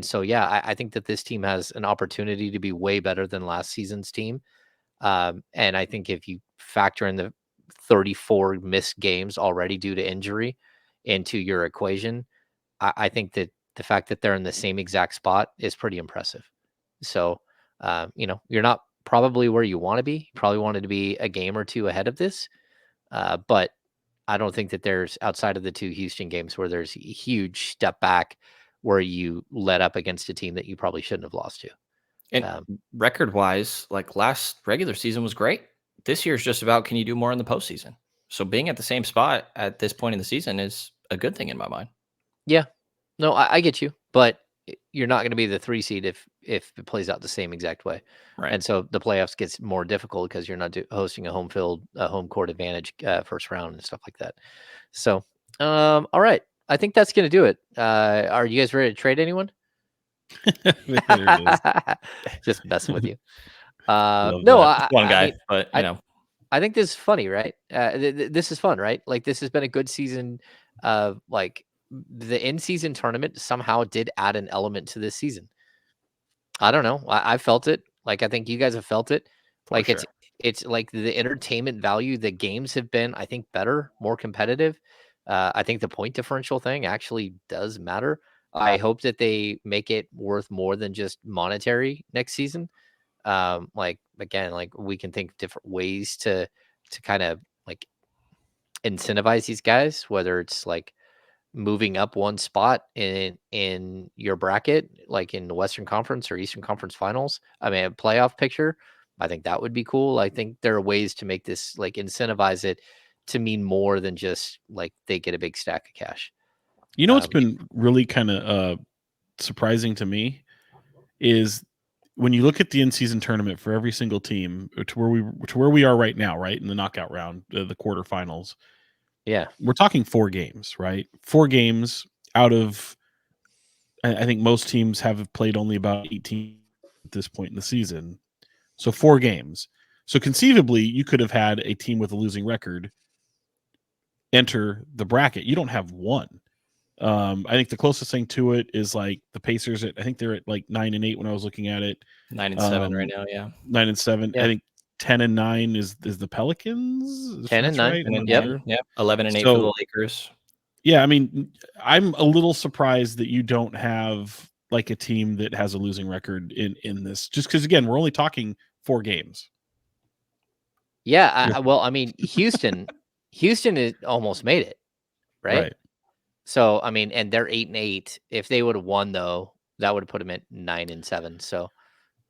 so yeah, I think that this team has an opportunity to be way better than last season's team. And I think if you factor in the 34 missed games already due to injury into your equation, I think that the fact that they're in the same exact spot is pretty impressive. So, you're not probably where you want to be. You probably wanted to be a game or two ahead of this. But I don't think that there's outside of the 2 Houston games where there's a huge step back where you let up against a team that you probably shouldn't have lost to. And record wise, like last regular season was great. This year's just about can you do more in the postseason? So being at the same spot at this point in the season is a good thing in my mind. Yeah. No, I get you, but you're not going to be the 3 seed if it plays out the same exact way. Right. And so the playoffs gets more difficult because you're not hosting a home court advantage first round and stuff like that. So, all right, I think that's going to do it. Are you guys ready to trade anyone? There it is. Just messing with you. Love No, that. One guy, I mean, but you know, I think this is funny, right? This is fun, right? Like this has been a good season. Like the in-season tournament somehow did add an element to this season. I don't know. I felt it. Like I think you guys have felt it. for Like sure. it's like the entertainment value. The games have been, I think, better, more competitive. I think the point differential thing actually does matter. I hope that they make it worth more than just monetary next season. Like again, like we can think different ways to kind of like incentivize these guys, whether it's like moving up one spot in your bracket, like in the Western Conference or Eastern Conference Finals. I mean, a playoff picture. I think that would be cool. I think there are ways to make this like incentivize it to mean more than just like they get a big stack of cash. You know what's been really kind of surprising to me is when you look at the in-season tournament for every single team to where we are right now, right in the knockout round, the quarterfinals. Yeah, we're talking 4 games, right? 4 games out of, I think most teams have played only about 18 at this point in the season. So 4 games. So conceivably, you could have had a team with a losing record enter the bracket. You don't have one. I think the closest thing to it is like the Pacers. I think they're at like 9-8 when I was looking at it. 9-7 right now. Yeah, 9-7. Yeah. I think 10-9 is the Pelicans. 10-9. Right? Yep. 11-8 for the Lakers. Yeah, I mean, I'm a little surprised that you don't have like a team that has a losing record in this, just because again, we're only talking 4 games. Yeah. Well, I mean, Houston is almost made it, right? So, I mean, and they're 8-8. If they would have won, though, that would have put them at 9-7. So,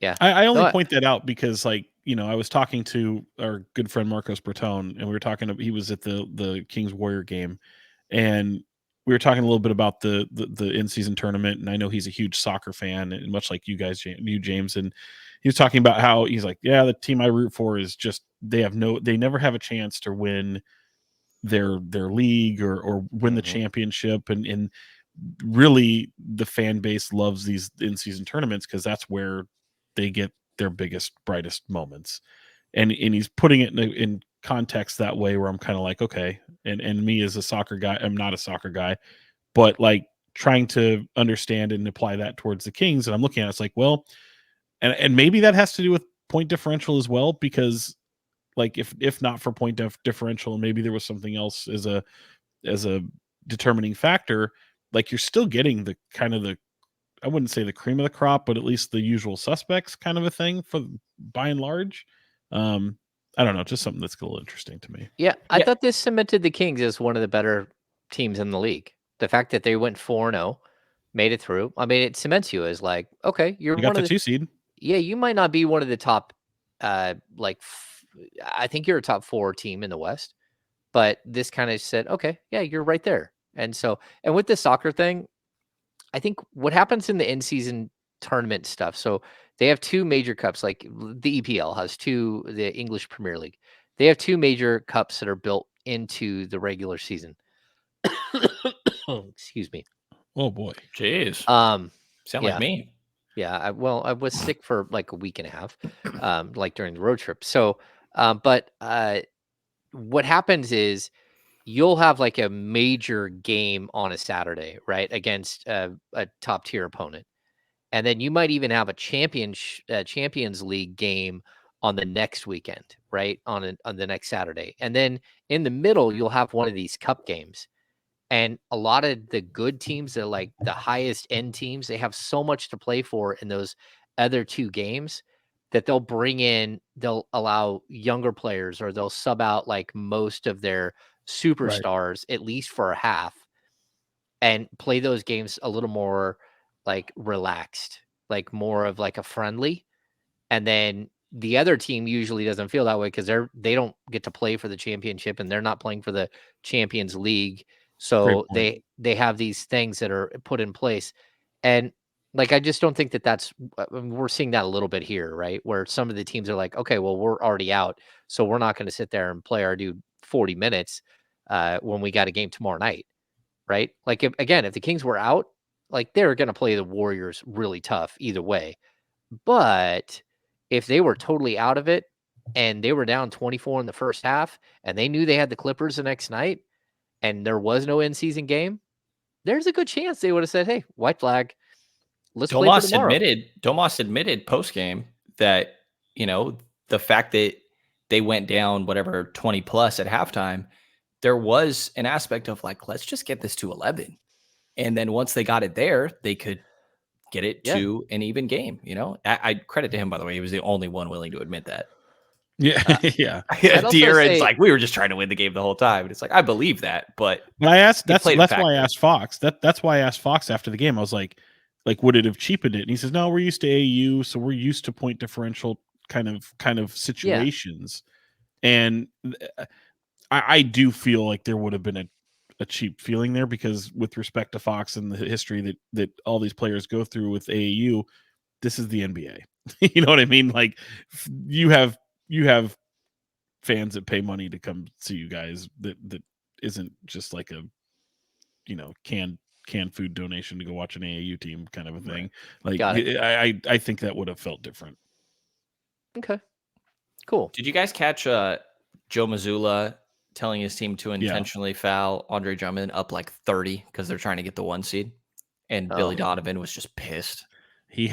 yeah. I only point that out because, like, I was talking to our good friend Marcos Bertone, and we were talking. He was at the Kings Warrior game, and we were talking a little bit about the in-season tournament. And I know he's a huge soccer fan, and much like you guys, James, and he was talking about how he's like, yeah, the team I root for is just they never have a chance to win their league or win the championship, and really the fan base loves these in-season tournaments because that's where they get their biggest, brightest moments. and he's putting it in context that way where I'm kind of like, okay, and me as a soccer guy, I'm not a soccer guy, but like trying to understand and apply that towards the Kings, and I'm looking at it, it's like, well, and maybe that has to do with point differential as well, because like if not for point differential, maybe there was something else as a determining factor, like you're still getting the kind of the, I wouldn't say the cream of the crop, but at least the usual suspects kind of a thing for by and large. I don't know, just something that's a little interesting to me. Yeah, I Yeah. thought this cemented the Kings as one of the better teams in the league. The fact that they went 4-0, made it through. I mean, it cements you as like, okay, you're You got one the of the 2 seed. yeah, you might not be one of the top like I think you're a top 4 team in the West, but this kind of said, okay, yeah, you're right there. And so, and with the soccer thing, I think what happens in the in-season tournament stuff. So they have 2 major cups, like the EPL has 2, the English Premier League. They have 2 major cups that are built into the regular season. Excuse me. Oh boy. Jeez. Sound like Yeah. me. Yeah, I was sick for like a week and a half, like during the road trip. So, but what happens is you'll have like a major game on a Saturday, right, against a top tier opponent, and then you might even have a Champions League game on the next weekend, right, on the next Saturday, and then in the middle you'll have one of these cup games. And a lot of the good teams that like the highest end teams, they have so much to play for in those other 2 games that they'll allow younger players or they'll sub out like most of their Right. superstars at least for a half and play those games a little more like relaxed, like more of like a friendly. And then the other team usually doesn't feel that way because they don't get to play for the championship and they're not playing for the Champions League. Great So point. they have these things that are put in place. And like I just don't think that that's I mean, we're seeing that a little bit here, right? Where some of the teams are like, okay, well, we're already out, so we're not going to sit there and play our dude 40 minutes when we got a game tomorrow night, right? Like if the Kings were out, like they're going to play the Warriors really tough either way. But if they were totally out of it and they were down 24 in the first half and they knew they had the Clippers the next night and there was no in-season game, there's a good chance they would have said, "Hey, white flag, let's play for tomorrow." Domas admitted post game that, the fact that they went down whatever 20 plus at halftime, there was an aspect of like, let's just get this to 11. And then once they got it there, they could get it Yeah. to an even game. I credit to him, by the way. He was the only one willing to admit that. Yeah. Uh, Yeah. I'd also De'Aaron's say like, we were just trying to win the game the whole time. And it's like, I believe that, but But I asked, he that's played a why I factor. asked Fox. That's why I asked Fox after the game. I was like, would it have cheapened it? And he says, no, we're used to AU, so we're used to point differential kind of yeah, situations. And I do feel like there would have been a cheap feeling there, because with respect to Fox and the history that all these players go through with AAU, this is the NBA. You know what I mean? Like you have fans that pay money to come see you guys that isn't just like a canned food donation to go watch an AAU team kind of a thing. Like got it. I think that would have felt different. Okay, cool. Did you guys catch Joe Mazzulla telling his team to Yeah. intentionally foul Andre Drummond up like 30 because they're trying to get the 1 seed? And Billy Oh. Donovan was just pissed. He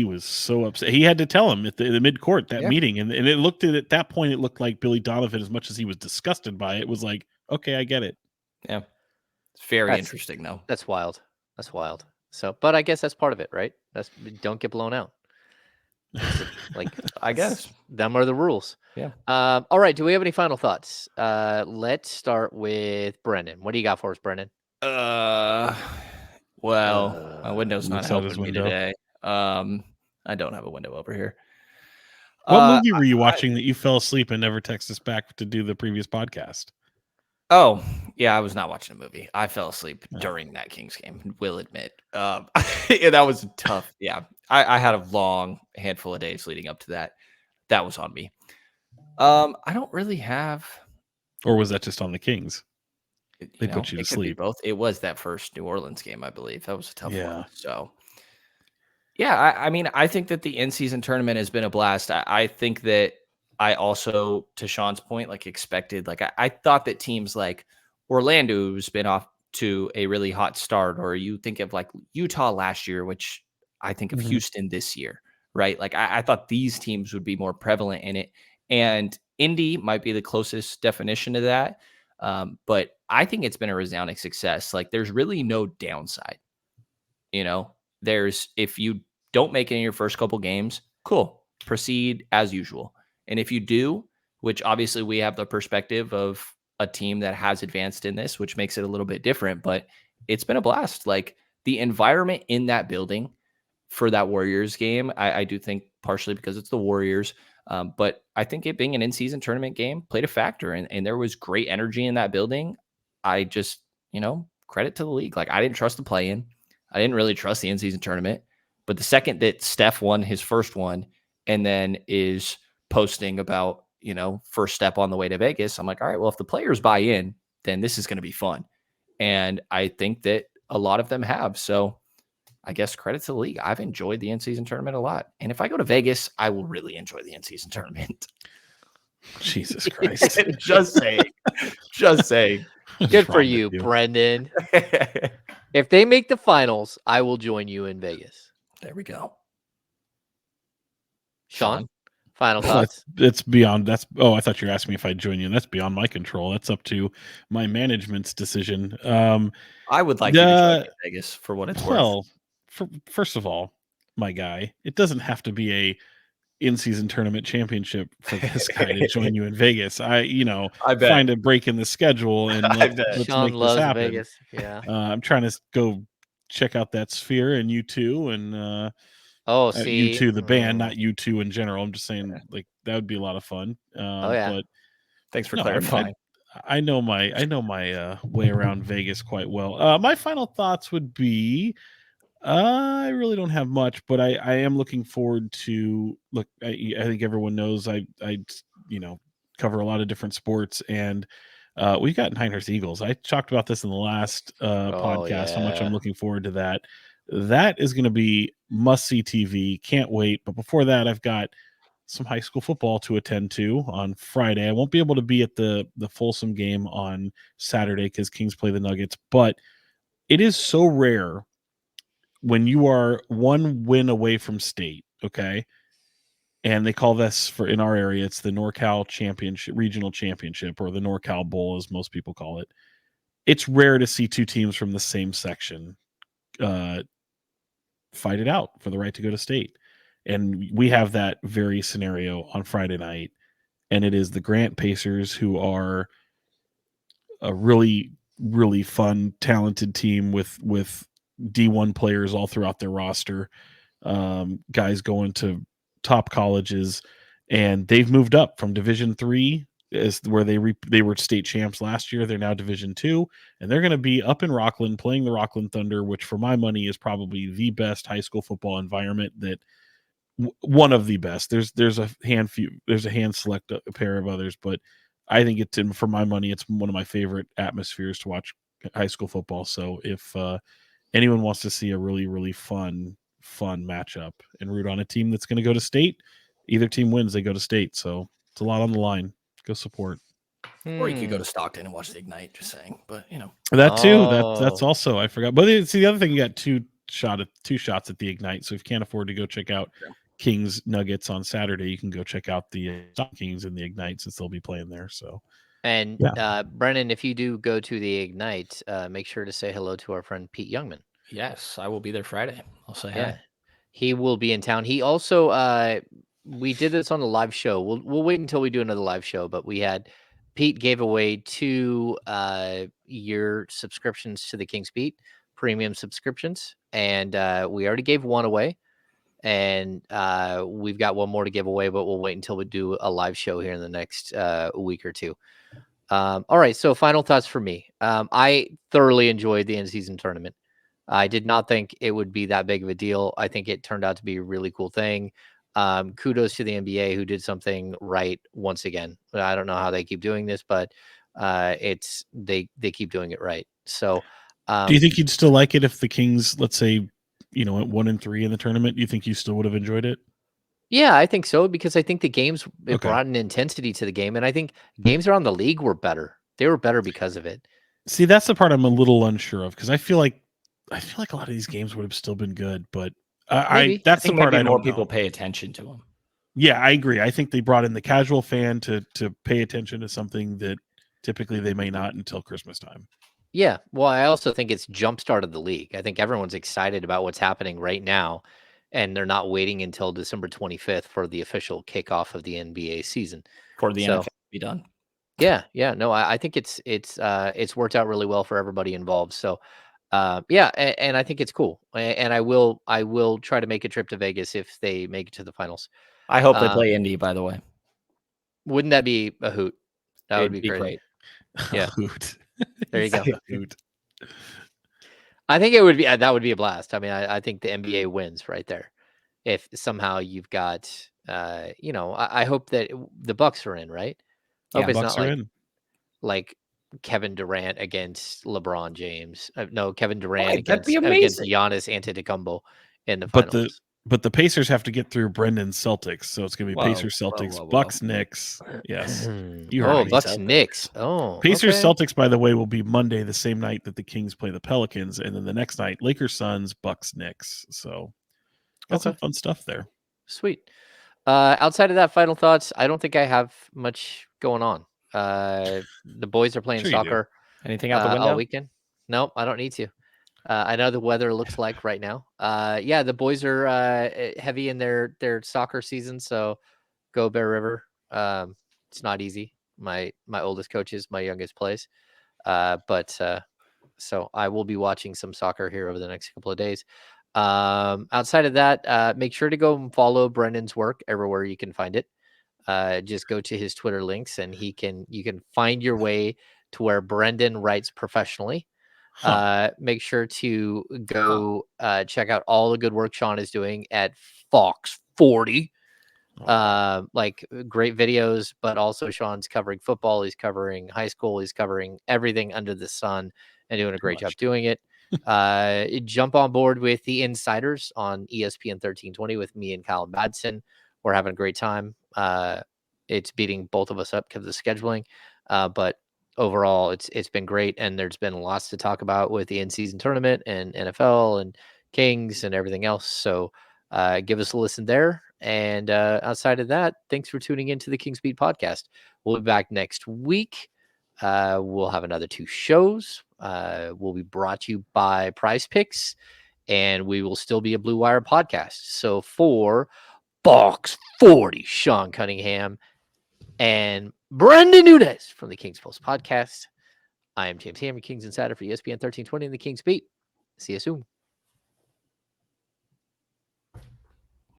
was so upset. He had to tell him at the mid court that Yeah. meeting, and it looked at that point, it looked like Billy Donovan, as much as he was disgusted by it, was like, okay, I get it. Yeah. It's very That's- interesting, though. That's wild. That's wild. So, but I guess that's part of it, right? Don't get blown out. Like I guess. them are the rules. Yeah. All right. Do we have any final thoughts? Let's start with Brenden. What do you got for us, Brenden? Well, my window's not looks out his helping me window. today. I don't have a window over here. What movie were you watching that you fell asleep and never texted us back to do the previous podcast? Oh, yeah, I was not watching a movie. I fell asleep during that Kings game, will admit. Yeah, that was tough. Yeah, I had a long handful of days leading up to that. That was on me. I don't really have. Or was that just on the Kings? They put you to it could be sleep. both. It was that first New Orleans game, I believe. That was a tough Yeah. one. So, yeah, I mean, I think that the in-season tournament has been a blast. I think that I also, to Sean's point, like expected, like I thought that teams like Orlando, who's been off to a really hot start, or you think of like Utah last year, which I think of Houston this year, right? Like I thought these teams would be more prevalent in it. And Indy might be the closest definition to that. But I think it's been a resounding success. Like there's really no downside. You know, there's if you don't make it in your first couple games, cool, proceed as usual. And if you do, which obviously we have the perspective of a team that has advanced in this, which makes it a little bit different, but it's been a blast. Like the environment in that building for that Warriors game, I do think partially because it's the Warriors, but I think it being an in-season tournament game played a factor, and there was great energy in that building. I just, credit to the league. Like I didn't trust the play-in. I didn't really trust the in-season tournament. But the second that Steph won his first one and then is posting about, first step on the way to Vegas, I'm like, all right, well, if the players buy in, then this is going to be fun. And I think that a lot of them have. So I guess credit to the league. I've enjoyed the in-season tournament a lot. And if I go to Vegas, I will really enjoy the in-season tournament. Jesus Christ. Just saying. Just saying. Good for you, Brenden. If they make the finals, I will join you in Vegas. There we go. Sean, final thoughts? It's beyond. I thought you were asking me if I'd join you, and that's beyond my control. That's up to my management's decision. I would like you to join me in Vegas for what it's worth. Well, first of all, my guy, it doesn't have to be a in-season tournament championship for this guy to join you in Vegas. I find a break in the schedule and let's Sean make this happen. Vegas. Yeah. I'm trying to go check out that Sphere and U2 and U2 the band, not U2 in general. I'm just saying like that would be a lot of fun. But thanks for clarifying. I know my way around Vegas quite well. My final thoughts would be I really don't have much, but I am looking forward to I think everyone knows I cover a lot of different sports, and we've got Niners Eagles. I talked about this in the last podcast, how much I'm looking forward to that. That is going to be must-see TV. Can't wait. But before that, I've got some high school football to attend to on Friday. I won't be able to be at the Folsom game on Saturday because Kings play the Nuggets, but it is so rare when you are one win away from state, okay? And they call this in our area, it's the NorCal Championship, Regional Championship, or the NorCal Bowl, as most people call it. It's rare to see two teams from the same section fight it out for the right to go to state. And we have that very scenario on Friday night. And it is the Grant Pacers, who are a really, really fun, talented team with D1 players all throughout their roster, guys going to top colleges, and they've moved up from Division III, is where they were state champs last year. They're now Division II, and they're going to be up in Rockland playing the Rockland Thunder, which for my money is probably the best high school football environment one of the best. There's a hand select a pair of others, but I think for my money, it's one of my favorite atmospheres to watch high school football. So if anyone wants to see a really, really fun matchup and root on a team that's going to go to state, either team wins, they go to state. So it's a lot on the line. Go support. Or you could go to Stockton and watch the Ignite, just saying. But that too. That's also, I forgot. But it's the other thing, you got two shots at the Ignite. So if you can't afford to go check out Kings Nuggets on Saturday, you can go check out the Kings and the Ignite, since they'll be playing there. So and Brennan, if you do go to the Ignite, make sure to say hello to our friend Pete Youngman. Yes, I will be there Friday. I'll say hi. He will be in town. He also we did this on the live show. We'll wait until we do another live show, but Pete gave away 2 year subscriptions to the Kings Beat premium subscriptions, and we already gave one away, and we've got one more to give away, but we'll wait until we do a live show here in the next week or two. All right, so final thoughts for me. I thoroughly enjoyed the in-season tournament. I did not think it would be that big of a deal. I think it turned out to be a really cool thing. Kudos to the NBA, who did something right once again. I don't know how they keep doing this, but they keep doing it right. So, do you think you'd still like it if the Kings, let's say, went 1-3 in the tournament? Do you think you still would have enjoyed it? Yeah, I think so, because I think the games, it Okay. brought an intensity to the game, and I think games around the league were better. They were better because of it. See, that's the part I'm a little unsure of, because I feel like a lot of these games would have still been good, but Maybe. that's I think the part maybe I more don't people know. pay attention to them. Yeah, I agree. I think they brought in the casual fan to pay attention to something that typically they may not until Christmas time. Yeah. Well, I also think it's jump-started the league. I think everyone's excited about what's happening right now, and they're not waiting until December 25th for the official kickoff of the NBA season. For the So, NFL to be done. yeah, no, I think it's worked out really well for everybody involved. So, yeah, and I think it's cool. And I will try to make a trip to Vegas if they make it to the finals. I hope they play Indy, by the way. Wouldn't that be a hoot? That would It'd be crazy. great. Yeah. Hoot. There you go. Hoot. I think it would be that would be a blast. I mean, I think the NBA wins right there. If somehow you've got, I hope that the Bucks are in, right? I hope Yeah, it's Bucks not are in. like Kevin Durant against LeBron James. No, Kevin Durant Right, that'd be against amazing. Giannis Antetokounmpo in the But finals. the Pacers have to get through Brendan Celtics, so it's going to be Whoa, Pacers, whoa, Celtics, whoa, whoa. Bucks, Knicks. Yes, you heard Oh, me. Bucks Celtics. Knicks. Oh, Pacers, okay. Celtics, by the way, will be Monday, the same night that the Kings play the Pelicans, and then the next night, Lakers, Suns, Bucks, Knicks. So, got some Okay. fun stuff there. Sweet. Outside of that, final thoughts. I don't think I have much going on. The boys are playing Sure you do. soccer Anything out the all window? weekend. Nope, I don't need to. I know the weather looks like right now. Yeah, the boys are heavy in their soccer season, so go Bear River. It's not easy. My oldest coaches, my youngest plays. But so I will be watching some soccer here over the next couple of days. Outside of that, make sure to go and follow Brendan's work everywhere you can find it. Just go to his Twitter links, and you can find your way to where Brendan writes professionally. Make sure to go check out all the good work Sean is doing at Fox 40. Like great videos, but also Sean's covering football, he's covering high school, he's covering everything under the sun, and doing a great job doing it. Jump on board with the Insiders on ESPN 1320 with me and Kyle Madsen. We're having a great time. It's beating both of us up because of the scheduling, but overall it's been great, and there's been lots to talk about with the in-season tournament and NFL and Kings and everything else. So give us a listen there. And outside of that, thanks for tuning into the Kings Beat podcast. We'll be back next week. We'll have another 2 shows. Will be brought to you by Prize Picks, and we will still be a Blue Wire podcast. So for Box 40, Sean Cunningham and Brenden Nunes from the Kings Post podcast, I am James Hammer, Kings Insider for ESPN 1320 and the Kings Beat. See you soon.